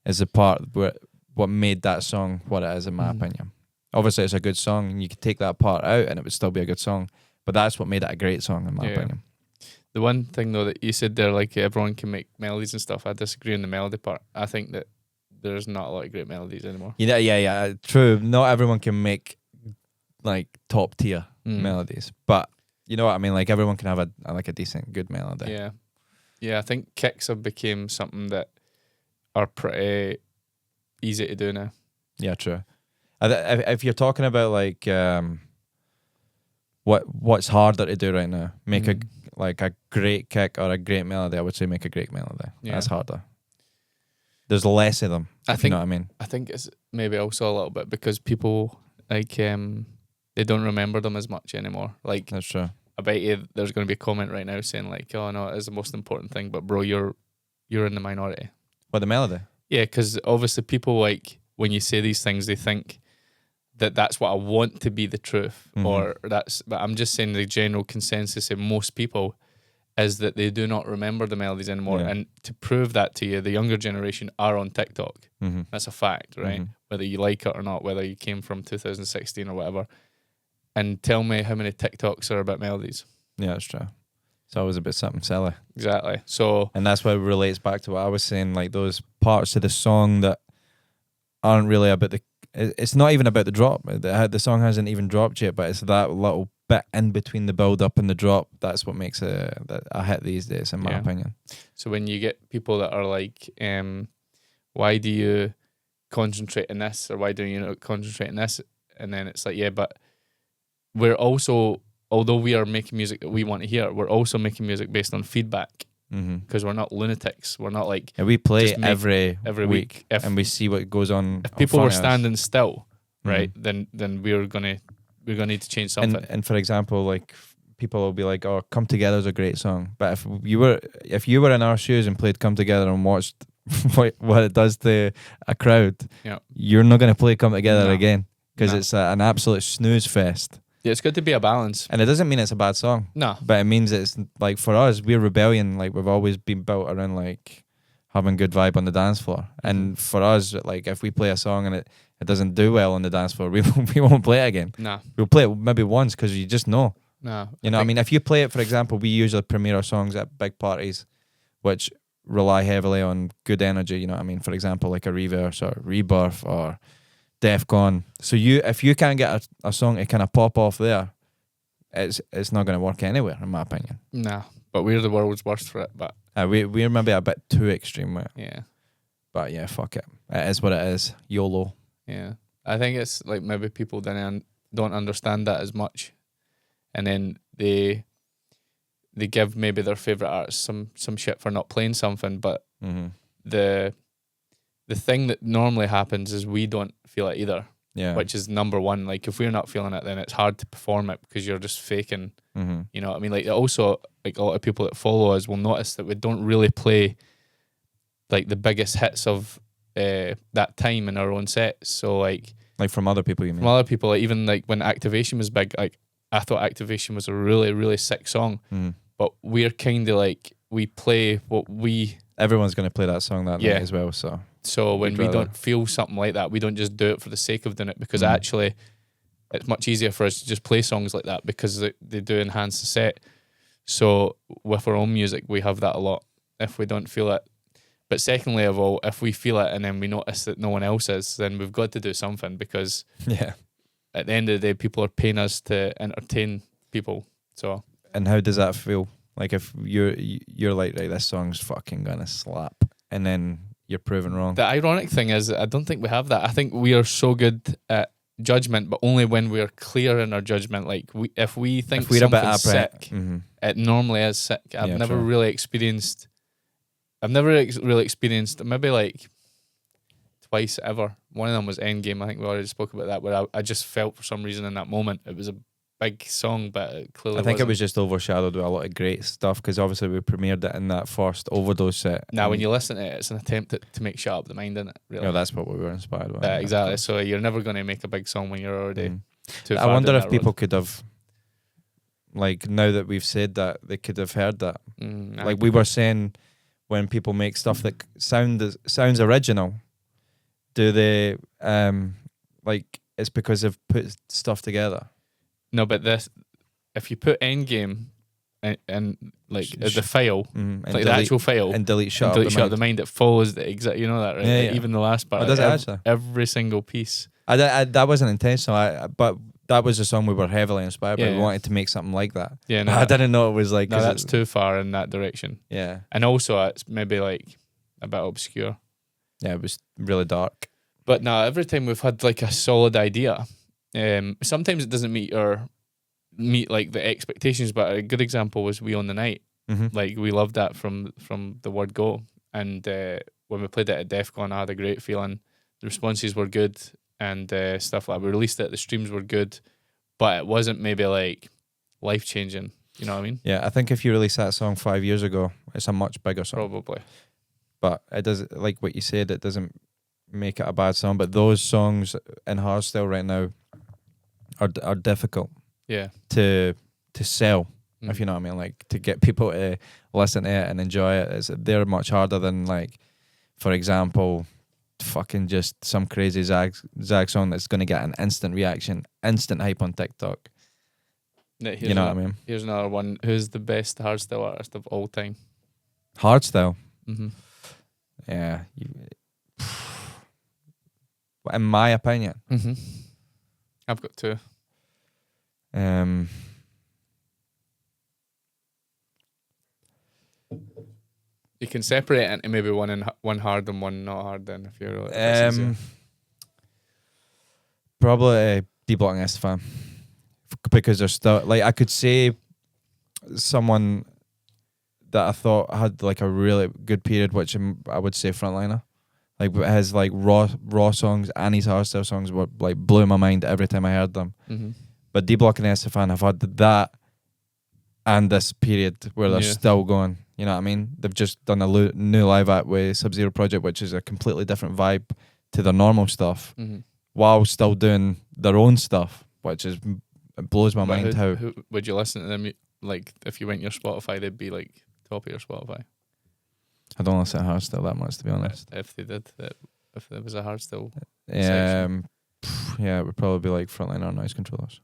is the part where what made that song what it is, in my opinion. Obviously, it's a good song, and you could take that part out and it would still be a good song, but that's what made it a great song, in my opinion. The one thing, though, that you said there, like, everyone can make melodies and stuff, I disagree on the melody part. I think that there's not a lot of great melodies anymore. Yeah, true. Not everyone can make, like, top tier melodies, but you know what I mean? Like, everyone can have a decent, good melody. Yeah. Yeah, I think kicks have become something that are pretty easy to do now. Yeah, true. If you're talking about, like, what's harder to do right now, make a great kick or a great melody, I would say make a great melody. Yeah. That's harder. There's less of them, you know what I mean? I think it's maybe also a little bit because people, like, they don't remember them as much anymore. Like, That's true. I bet you there's going to be a comment right now saying like, "Oh no, it is the most important thing," but bro, you're in the minority. What, the melody? Yeah, because obviously people, like, when you say these things, they think that that's what I want to be the truth, or that's. But I'm just saying the general consensus in most people is that they do not remember the melodies anymore. Yeah. And to prove that to you, the younger generation are on TikTok. That's a fact, right? Whether you like it or not, whether you came from 2016 or whatever. And tell me how many TikToks are about melodies. Yeah, that's true. It's always a bit something silly. Exactly. So, and that's why it relates back to what I was saying, like those parts of the song that aren't really about the. It's not even about the drop. The song hasn't even dropped yet, but it's that little bit in between the build up and the drop. That's what makes a hit these days, in my opinion. So when you get people that are like, why do you concentrate on this, or why do you not concentrate on this? And then it's like, yeah, but we're also, although we are making music that we want to hear, we're also making music based on feedback, because we're not lunatics. We're not like, we play every week and we see what goes on. If people were standing still, right, then we're gonna need to change something. And for example, like, people will be like, "Oh, Come Together is a great song," but if you were in our shoes and played Come Together and watched what it does to a crowd, you're not going to play Come Together again, because it's an absolute snooze fest. Yeah, it's good to be a balance. And it doesn't mean it's a bad song. No. But it means it's, like, for us, we're Rebellion. Like, we've always been built around, like, having good vibe on the dance floor. And for us, like, if we play a song and it doesn't do well on the dance floor, we won't play it again. No. We'll play it maybe once, because you just know. No. You know what I mean? If you play it, for example, we usually premiere our songs at big parties, which rely heavily on good energy, you know what I mean? For example, like a Reverse or Rebirth or Defcon. So if you can't get a song to kind of pop off there, it's not going to work anywhere, in my opinion. Nah, but we're the world's worst for it. But we're maybe a bit too extreme with it. Yeah. But yeah, fuck it. It is what it is. YOLO. Yeah. I think it's like maybe people don't understand that as much. And then they give maybe their favourite artist some shit for not playing something, but the thing that normally happens is we don't feel it either. Yeah. Which is number one. Like, if we're not feeling it, then it's hard to perform it, because you're just faking. You know what I mean? Like, also, like, a lot of people that follow us will notice that we don't really play like the biggest hits of that time in our own sets. So like from other people, you mean? From other people, like, even like when Activation was big, like, I thought Activation was a really, really sick song. But we're kind of like, we play what we... Everyone's going to play that song that night as well, so... So when we don't feel something like that, we don't just do it for the sake of doing it, because actually it's much easier for us to just play songs like that, because they do enhance the set. So with our own music, we have that a lot if we don't feel it. But secondly of all, if we feel it and then we notice that no one else is, then we've got to do something, because at the end of the day, people are paying us to entertain people. So. And how does that feel? Like, if you're like, right, this song's fucking gonna slap, and then you're proven wrong. The ironic thing is, I don't think we have that. I think we are so good at judgment, but only when we're clear in our judgment. Like, if we think we're something's sick, it normally is sick. I've never really experienced, maybe like twice ever. One of them was Endgame. I think we already spoke about that, where I just felt for some reason in that moment it was a big song, but it clearly I think wasn't. it was just overshadowed with a lot of great stuff, because obviously we premiered it in that first Overdose set. Now, when you listen to it, it's an attempt to make Shut Up the Mind, isn't it? Really? No, that's what we were inspired by. Exactly. So you're never going to make a big song when you're already too far I wonder down if that people road. could have, like, now that we've said that, they could have heard that. Like we were saying, when people make stuff that sounds original, do they like, it's because they've put stuff together? No, but if you put Endgame and like the file, like the actual file, and delete Shut Up the Mind, it follows the exact. You know that, right? Yeah, Like, even the last part. Does it actually? Every single piece. I that wasn't intentional. But that was a song we were heavily inspired by. Yeah. We wanted to make something like that. Yeah, no, I didn't know it was like. No, that's too far in that direction. Yeah, and also it's maybe like a bit obscure. Yeah, it was really dark. But no, every time we've had like a solid idea, sometimes it doesn't meet like the expectations. But a good example was We Own the Night. Like, we loved that from the word go. And when we played it at Defcon, I had a great feeling. The responses were good and stuff like that. We released it, the streams were good. but it wasn't maybe like life changing. You know what I mean? Yeah, I think if you released that song 5 years ago, it's a much bigger song. Probably. But it does, like what you said, it doesn't make it a bad song. But those songs in hardstyle right now are difficult. Yeah. To sell, if you know what I mean, like to get people to listen to it and enjoy it. They're much harder than, like, for example, fucking just some crazy Zag song that's going to get an instant reaction, instant hype on TikTok. You know what I mean? Here's another one. Who's the best hardstyle artist of all time? Hardstyle? Mm-hmm. Yeah. In my opinion. Mm-hmm. I've got two. You can separate it into maybe one hard and one not hard then, if you're probably D-Block and Estefan, because they're still, like, I could say someone that I thought had like a really good period, which I would say Frontliner. Like his like raw songs and his hardstyle songs were like blew my mind every time I heard them. Mm-hmm. But D-Block and Estefan have had that and this period where they're still going. You know what I mean? They've just done a new live act with Sub-Zero Project, which is a completely different vibe to their normal stuff, while still doing their own stuff, which is, it blows my mind. Who would you listen to them? Like, if you went your Spotify, they'd be like top of your Spotify. I don't listen to hardstyle that much, to be honest. If they did, if there was a hardstyle yeah, it would probably be like Frontliner or Noise Controllers.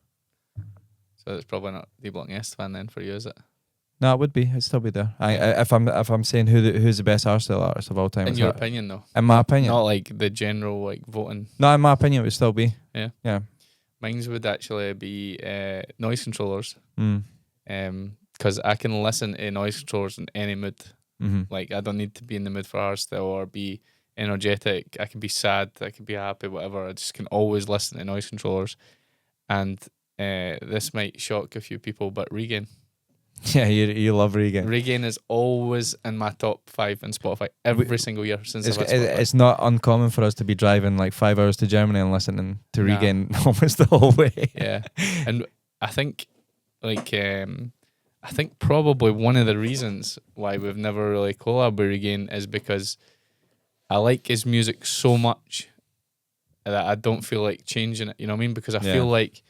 So it's probably not D-Block and Estefan then for you, is it? No, it would be. It'd still be there. If I'm saying who's the best hardstyle artist of all time, in your opinion, though. In my opinion, not like the general like voting. No, in my opinion, it would still be. Yeah. Mine's would actually be Noise Controllers. Because I can listen to Noise Controllers in any mood. Like, I don't need to be in the mood for hardstyle or be energetic. I can be sad, I can be happy, whatever. I just can always listen to Noise Controllers. And this might shock a few people, but Regain. Yeah, you love Regain. Regain is always in my top 5 in Spotify every single year since I've had Spotify. It's not uncommon for us to be driving like 5 hours to Germany and listening to Regain almost the whole way. Yeah, and I think probably one of the reasons why we've never really collabed with Regain is because I like his music so much that I don't feel like changing it. You know what I mean? Because I feel like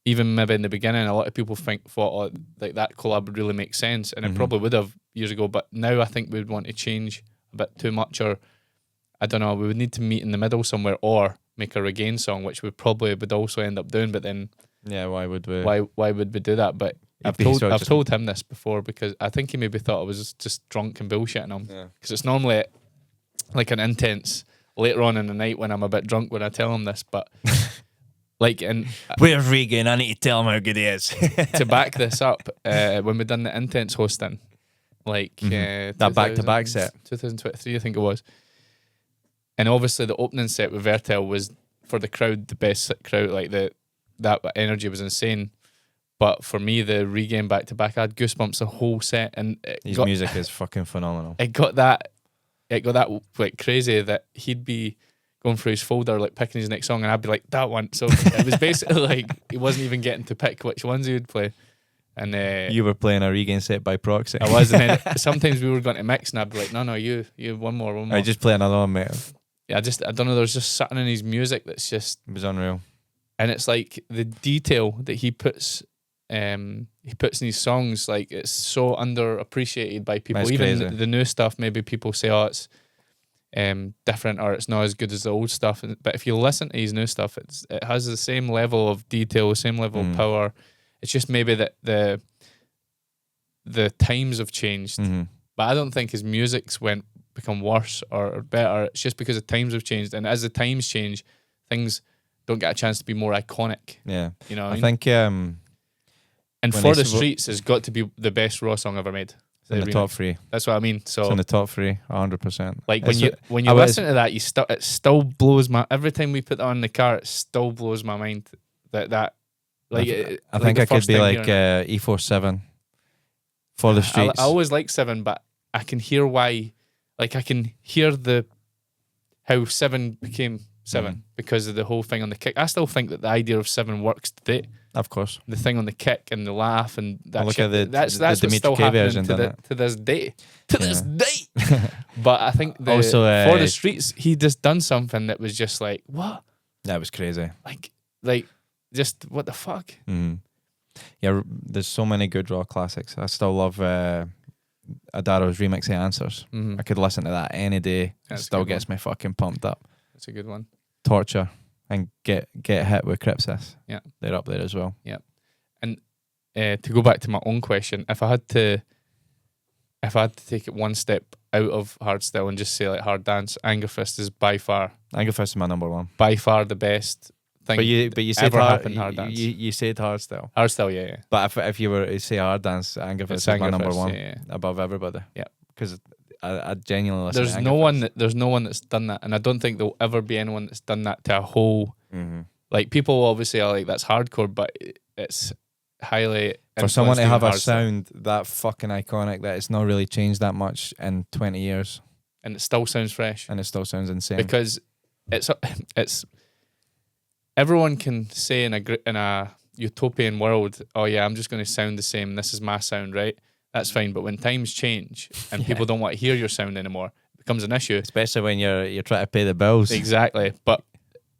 even maybe in the beginning, a lot of people thought like that collab would really make sense, and it probably would have years ago. But now I think we'd want to change a bit too much, or I don't know. We would need to meet in the middle somewhere, or make a Regain song, which we probably would also end up doing. But then, why would we? Why would we do that? But I've told him this before because I think he maybe thought I was just drunk and bullshitting him. Because it's normally like an intense later on in the night when I'm a bit drunk when I tell him this, but. Like, and where's Regain? I need to tell him how good he is. To back this up, when we done the Intense hosting, like that back-to-back set, 2023, I think it was, and obviously the opening set with Vertel was for the crowd the best crowd. Like that energy was insane. But for me, the Regain back-to-back, I had goosebumps the whole set, and his music is fucking phenomenal. It got that like crazy that he'd be going through his folder, like picking his next song, and I'd be like, that one. So it was basically like he wasn't even getting to pick which ones he would play. And you were playing a Regain set by proxy. I was, and then sometimes we were going to mix, and I'd be like, no, you one more. I just play another one, mate. Yeah, I don't know. There's just something in his music that's just, it was unreal. And it's like the detail that he puts in his songs, like it's so underappreciated by people. That's even crazy. The new stuff, maybe people say, oh, it's different or it's not as good as the old stuff, but if you listen to his new stuff, it has the same level of detail, the same level of power. It's just maybe that the times have changed, but I don't think his music's become worse or better. It's just because the times have changed, and as the times change, things don't get a chance to be more iconic. Yeah, you know what I mean? think and For the Streets has got to be the best raw song ever made. In the top 3. That's what I mean. So it's in the top 3, 100%. Like when you listen to that, it still blows my. Every time we put that on in the car, it still blows my mind. That like I think I could be like E4 7 For the Streets. I always like 7, but I can hear why. Like I can hear how 7 became 7 because of the whole thing on the kick. I still think that the idea of 7 works today. Of course. The thing on the kick and the laugh and that Look shit. at That's the what's Dimitri still K happening version, to this day. To this Yeah. day. But I think Also, for the streets, he just done something that was just like, what? That was crazy. Like, just what the fuck? Mm. Yeah, there's so many good rock classics. I still love Adaro's remix of Answers. Mm-hmm. I could listen to that any day. It That's a still good gets me fucking pumped up. That's a good one. Torture and get hit with Crypsis. Yeah. They're up there as well. To go back to my own question, if I had to take it one step out of hardstyle and just say like hard dance, Angerfist is by far Angerfist is my number one. the best thing. But you said ever hard, happened hard dance. you said hardstyle. Hardstyle, yeah. But if you were to say hard dance, Angerfist It's is my number Angerfist, one yeah. above everybody. Yeah. Because I genuinely listen There's to no Angerfist. there's no one that's done that, and I don't think there'll ever be anyone that's done that to a whole. Mm-hmm. Like people obviously are like that's hardcore, but it's highly For someone to influenced have a even hardstyle. sound that fucking iconic that it's not really changed that much in 20 years and it still sounds fresh and it still sounds insane. because it's everyone can say in a utopian world, oh yeah, I'm just going to sound the same. This is my sound, right? That's fine. But when times change and people don't want to hear your sound anymore, it becomes an issue. Especially when you're trying to pay the bills. Exactly. But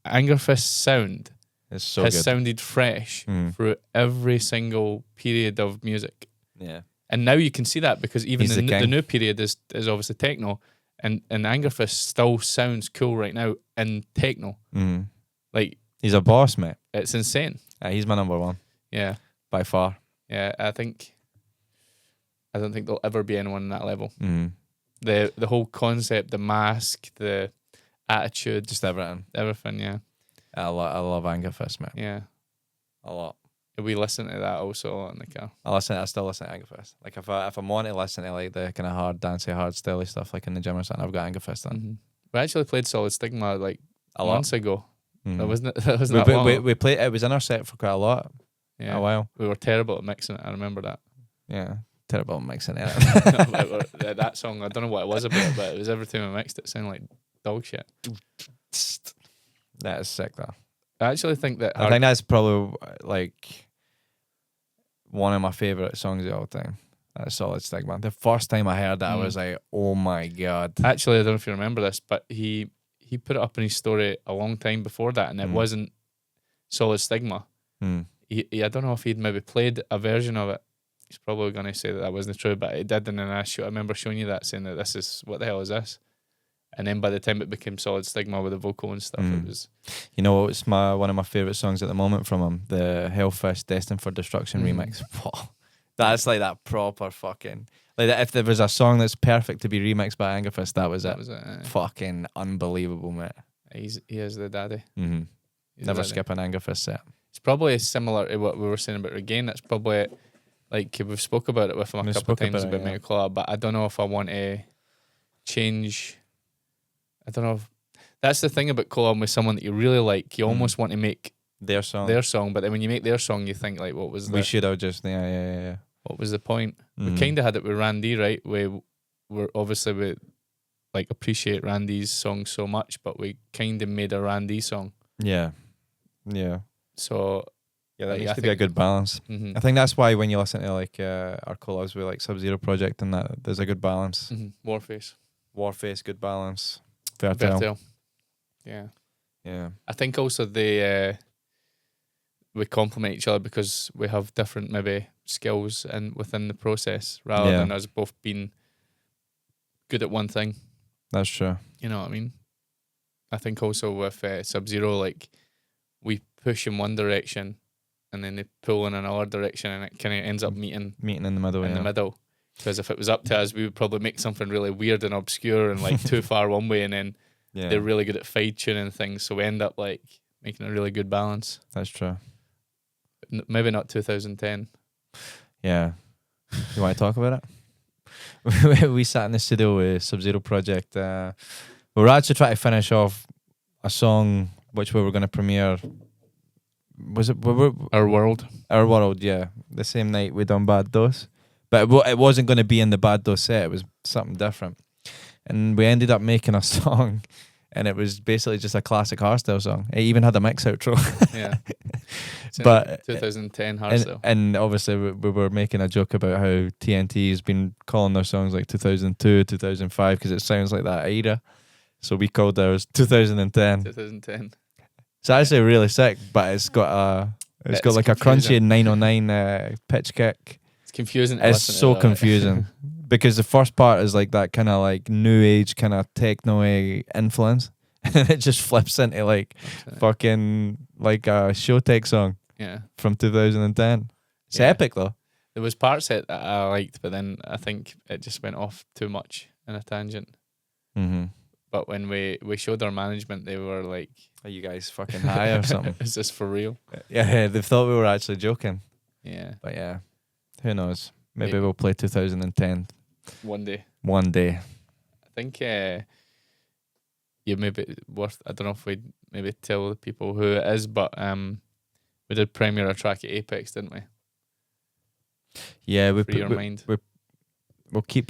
Angerfist's sound It's so has good. sounded fresh Mm. through every single period of music. Yeah. And now you can see that because even He's the the king. new period is obviously techno, and Angerfist still sounds cool right now in techno. Mm. Like He's a boss, mate. it's insane. He's my number one Yeah, by far. yeah. I don't think there'll ever be anyone on that level. Mm. The whole concept, the mask, the attitude, Just everything. everything. Yeah, I love Angerfist, mate. yeah. A lot. We listen to that also in the car. I still listen to Angerfist. Like if I'm wanting to listen to like the kind of hard dancey, hard styly stuff like in the gym or something, I've got Angerfist on. Mm-hmm. We actually played Solid Stigma like A lot. months ago. Mhm. That wasn't that long. We played. It was in our set for quite a lot. Yeah. A while. We were terrible at mixing it. I remember that. Yeah. Terrible at mixing it. That song, I don't know what it was about, but it was every time I mixed it, sounded like dog shit. That is sick though. I actually think that I think that's probably like one of my favourite songs of all time. That's Solid Stigma. The first time I heard that, I was like, "Oh my god!" actually, I don't know if you remember this, but he put it up in his story a long time before that, and it wasn't Solid Stigma. Mm. I don't know if he'd maybe played a version of it. He's probably going to say that wasn't true, but he did, and then I remember showing you that, saying that this is what the hell is this? And then by the time it became Solid Stigma with the vocal and stuff, it was. You know, it's one of my favourite songs at the moment from him, the Hellfist Destined for Destruction remix. Whoa. That's like that proper fucking like that. If there was a song that's perfect to be remixed by Angerfist, that was it. Fucking unbelievable, mate. He is the daddy. Mm-hmm. He's Never the daddy. skip an Angerfist set. It's probably similar to what we were saying about Regain. That's probably like we've spoke about it with him a couple of times about Mega Collab, but I don't know if I want to change. I don't know. That's the thing about collab with someone that you really like. You almost want to make Their song. but then when you make their song, you think like, what was We should have just yeah. what was the point? We kind of had it with Randy, right? We're obviously we like appreciate Randy's song so much, but we kind of made a Randy song. Yeah. So Yeah, that Like, needs I to be a think- good balance. mhm, I think that's why when you listen to like our collabs with like Sub-Zero Project and that, there's a good balance. mhm. Warface, Warface, good balance. Vertel. Vertel. Yeah. Yeah. I think also we complement each other because we have different maybe skills and within the process rather than us both being good at one thing. That's true. You know what I mean? I think also with Sub-Zero, like we push in one direction and then they pull in another direction and it kind of ends up meeting Meeting in the middle. in the middle. Because if it was up to us, we would probably make something really weird and obscure and like too far one way, and then Yeah. they're really good at fade tuning things. So we end up like making a really good balance. That's true. Maybe not 2010. Yeah. You want to talk about it? We sat in the studio with Sub-Zero Project. We were actually trying to finish off a song which we were going to premiere. Was it Our World. Our World? Yeah, the same night we done Bad Dose, but it wasn't going to be in the Bad Dose set. It was something different, and we ended up making a song and it was basically just a classic Hardstyle song. It even had a mix outro. Yeah. But 2010 Hardstyle. and obviously we were making a joke about how TNT has been calling their songs like 2002, 2005 because it sounds like that era. So we called ours 2010. 2010. It's actually really sick, but it's got like a crunchy 909 pitch kick. It's confusing. It's so confusing because the first part is like that kind of like new age kind of techno-y influence, and then it just flips into like fucking like a Showtech song. Yeah. From 2010. It's epic though. There was parts that I liked, but then I think it just went off too much in a tangent. Mm-hmm. But when we showed our management, they were like, "Are you guys fucking high or something? Is this for real?" Yeah, they thought we were actually joking. Yeah. But yeah, who knows? Maybe we'll play 2010 one day. One day. I think maybe worth. I don't know if we'd maybe tell the people who it is, but we did premiere a track at Apex, didn't we? Yeah, we'll keep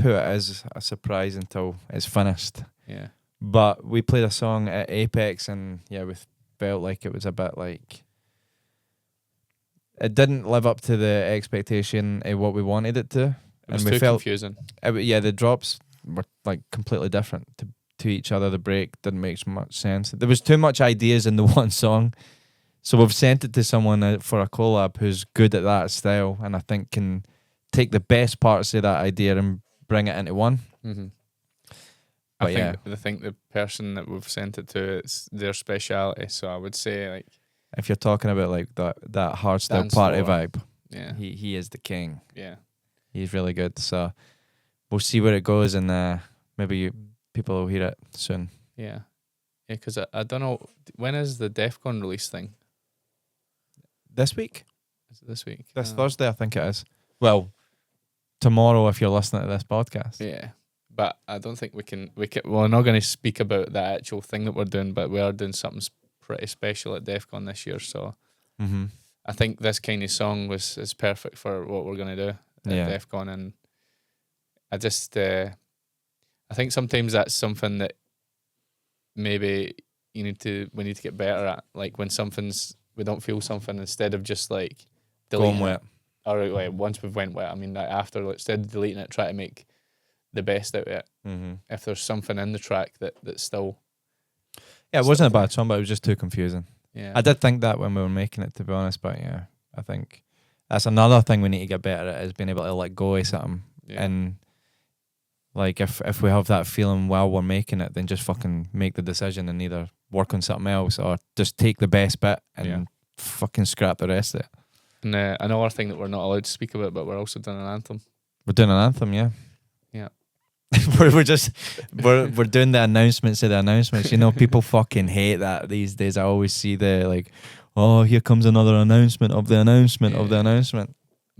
who it is a surprise until it's finished. Yeah. But we played a song at Apex, and yeah, we felt like it was a bit like it didn't live up to the expectation of what we wanted it to. It was too confusing. The drops were like completely different to each other. The break didn't make much sense. There was too much ideas in the one song. So we've sent it to someone for a collab who's good at that style, and I think can take the best parts of that idea and bring it into one. Mm-hmm. I think the person that we've sent it to, it's their speciality. So I would say, like, if you're talking about like that hardstyle Dancefloor party vibe, yeah, he is the king. Yeah, he's really good. So we'll see where it goes, and maybe people will hear it soon. Yeah, because I don't know, when is the DEFCON release thing? This week? Is it this week? This Thursday, I think it is. Well, tomorrow if you're listening to this podcast. Yeah. But I don't think we're not going to speak about the actual thing that we're doing, but we are doing something pretty special at DEFCON this year. So I think this kind of song is perfect for what we're going to do at DEFCON. And I just, I think sometimes that's something that maybe we need to get better at. Like when we don't feel something, instead of just like deleting going wet. Or like once we've went wet, I mean, like after, like, instead of deleting it, try to make the best out of it. Mm-hmm. If there's something in the track that's still... Yeah, it wasn't a bad song, but it was just too confusing. Yeah, I did think that when we were making it, to be honest, but yeah, I think that's another thing we need to get better at, is being able to let go of something. Yeah. And like if we have that feeling while we're making it, then just fucking make the decision and either work on something else or just take the best bit and fucking scrap the rest of it. And another thing that we're not allowed to speak about, but we're also doing an anthem. We're doing an anthem, yeah. Yeah. we're doing the announcements of the announcements. You know, people fucking hate that these days. I always see the like, oh, here comes another announcement of the announcement of the announcement.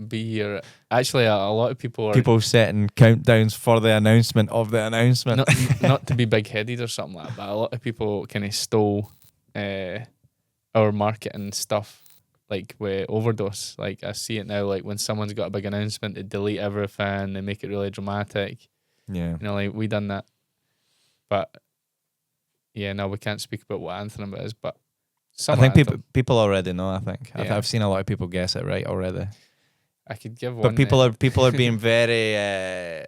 Be here. Actually, a lot of people setting countdowns for the announcement of the announcement. Not to be big-headed or something like that, but a lot of people kind of stole our marketing stuff. Like with Overdose, like I see it now, like when someone's got a big announcement, they delete everything, they make it really dramatic. Yeah. You know, like we done that. But yeah, no, we can't speak about what Anthem it is, but I think people already know, I think. Yeah. I've seen a lot of people guess it right already. I could give one. But people are being very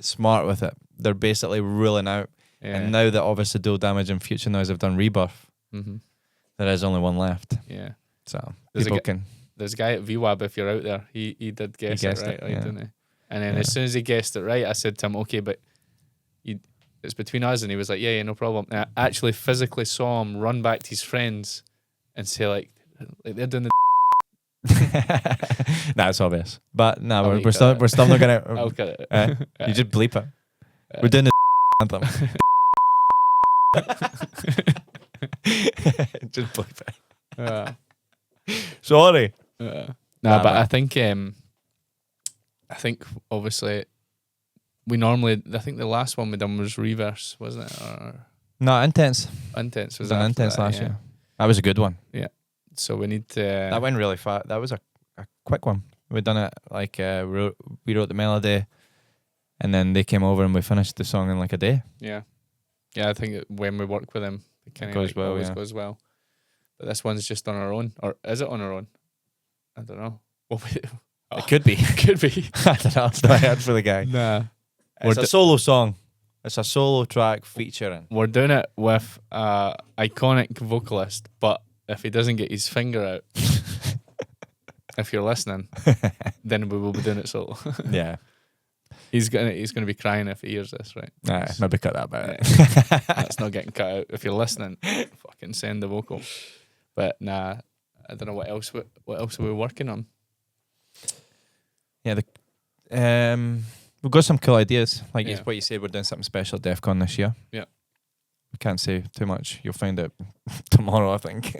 smart with it. They're basically ruling out. Yeah. And now that obviously Dual Damage and Future Noise have done Rebirth, there is only one left. Yeah. So there's a guy at VWAB, if you're out there, he did guess it right, didn't he? And then as soon as he guessed it right, I said to him, okay, but it's between us. And he was like, yeah, no problem. And I actually physically saw him run back to his friends and say, like they're doing the... Nah, it's obvious. But no, we're still not going to... I'll cut it. You just bleep it. We're doing the anthem. Just bleep it. Sorry. But I think obviously I think the last one we done was Reverse, wasn't it? No, Intense. Intense was Intense last year. That was a good one. Yeah. So we need to... That went really fast. That was a quick one. We done it like we wrote the melody, and then they came over and we finished the song in like a day. Yeah. Yeah, I think when we work with him, it kind of Goes well, always yeah. goes well. But this one's just on our own, or is it on our own? I don't know. Well, It could be. could be. I don't know. It's not hard for the guy. Nah, It's a solo song. It's a solo track featuring. we're doing it with iconic vocalist, but if he doesn't get his finger out, if you're listening, then we will be doing it solo. Yeah. He's gonna be crying if he hears this, right? Nah, maybe cut that bit. That's not getting cut out. If you're listening, fucking send the vocal. But nah, I don't know what else. What else are we working on? Yeah, we've got some cool ideas. Like Yeah. what you said, we're doing something special at DEF CON this year. Yeah. We can't say too much. You'll find out tomorrow, I think.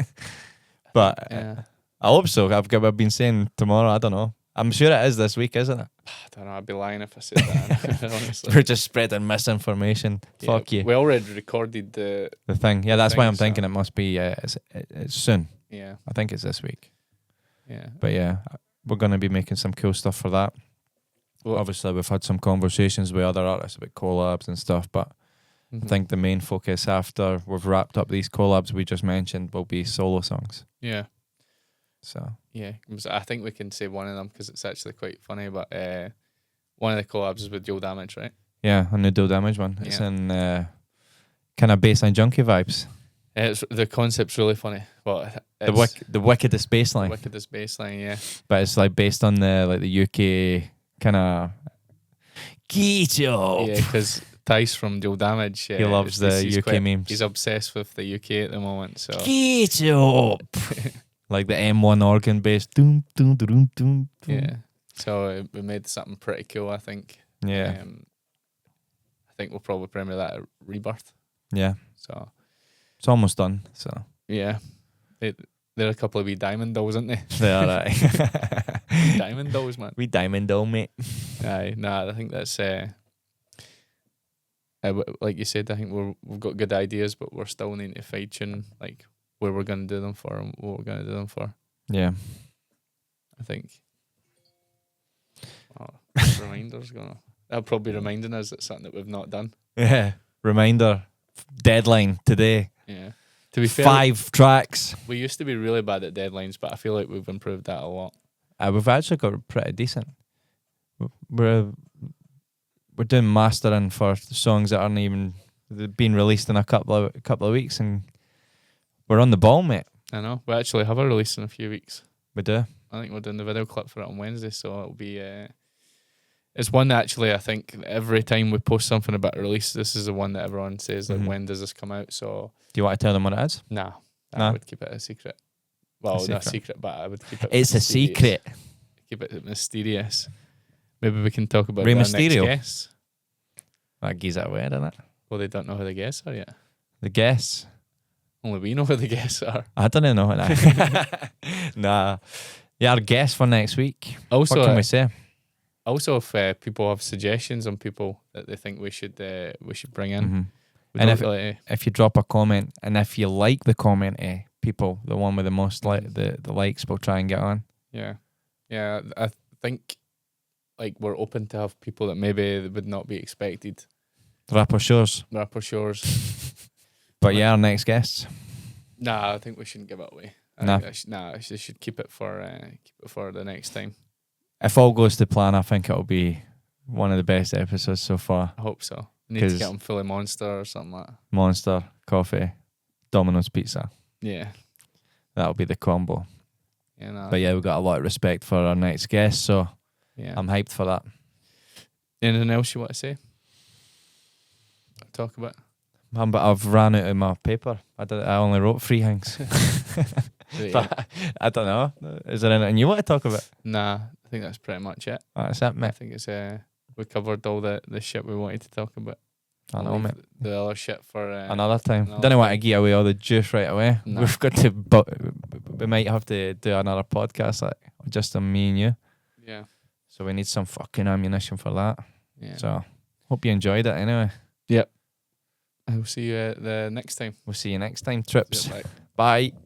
But Yeah. I hope so. I've been saying tomorrow. I don't know. I'm sure it is this week, isn't it? I don't know. I'd be lying if I said that. Honestly, We're just spreading misinformation. Yeah, Fuck you. We already recorded the. The thing. Yeah, that's why thing, I'm thinking so- it must be it's soon. Yeah. I think it's this week. Yeah. But yeah, we're going to be making some cool stuff for that. Well, Obviously, we've had some conversations with other artists about collabs and stuff, but I think the main focus after we've wrapped up these collabs we just mentioned will be solo songs. Yeah. So Yeah. I think we can say one of them because it's actually quite funny. But one of the collabs is with Joe Damage, right? yeah, on the Do Damage one, it's Yeah. in kind of bassline junkie vibes. It's the concept's really funny. Well, The wickedest bassline, wickedest bassline, yeah. but it's like based on the UK kind of Keto. Yeah, because Tice from Joe Damage, He loves the UK memes. He's obsessed with the UK at the moment. So Keto. Like the M1 organ bass. Doom, doom, doom, doom, doom. yeah, so we made something pretty cool. I think. Yeah. I think we'll probably premiere that at Rebirth. Yeah. So It's almost done. So yeah, they're a couple of wee diamond dolls, aren't they? they are right. Diamond dolls, man. We diamond doll, mate. Aye, nah, I think that's like you said. I think we've got good ideas, but we're still needing to fine tune like where we're going to do them for and what we're going to do them for. Yeah. I think. Oh, reminders gonna. That'll probably be reminding us that something that we've not done. Yeah. Reminder. Deadline today. Yeah. To be fair, 5 tracks. we used to be really bad at deadlines, but I feel like we've improved that a lot. We've actually got pretty decent. We're doing mastering for songs that aren't even being released in a couple of weeks, and we're on the ball, mate. I know. We actually have a release in a few weeks. We do. I think we're doing the video clip for it on Wednesday, so it'll be. It's one that actually I think every time we post something about a release, this is the one that everyone says like, when does this come out? So Do you want to tell them what it is? nah, I Nah. would keep it a secret. Well, not a secret, but I would keep it. It's a mysterious. secret. Keep it mysterious. Maybe we can talk about Rey our next Mysterio. guests. That gives it away, doesn't it? Well, they don't know who the guests are yet. The guests. Only we know who the guests are. I don't know. Nah. Yeah, our guest for next week. Also, What can we say? Also, if people have suggestions on people that they think we should bring in, Mhm. we And don't if- really, If you drop a comment, and if you like the comment, people, the one with the most the likes, we'll try and get on. yeah, I think like we're open to have people that maybe would not be expected. Rapper shows. Rapper shows. But yeah, our next guests. Nah, I think we shouldn't give it away. Nah. I should keep it for the next time. If all goes to plan, I think it'll be one of the best episodes so far. I hope so. Need to 'Cause- get them fully Monster or something like that. Monster, coffee, Domino's pizza. Yeah. That'll be the combo. Yeah, nah, But yeah, we've got a lot of respect for our next guest, so yeah. I'm hyped for that. Anything else you want to say? Talk about? But I've ran out of my paper. I only wrote 3 things. Yeah. But I don't know. Is there anything you want to talk about? Nah, I think that's pretty much it. That's it, I mate. think it's we covered all the shit we wanted to talk about. I know, Leave mate. The other shit for Another time. another Don't want to time. give away all the juice right away. No. We've got to, but we might have to do another podcast, like just on me and you. Yeah. So we need some fucking ammunition for that. Yeah. So hope you enjoyed it anyway. I will see you the next time. We'll see you next time, trips. See you, bye. Bye.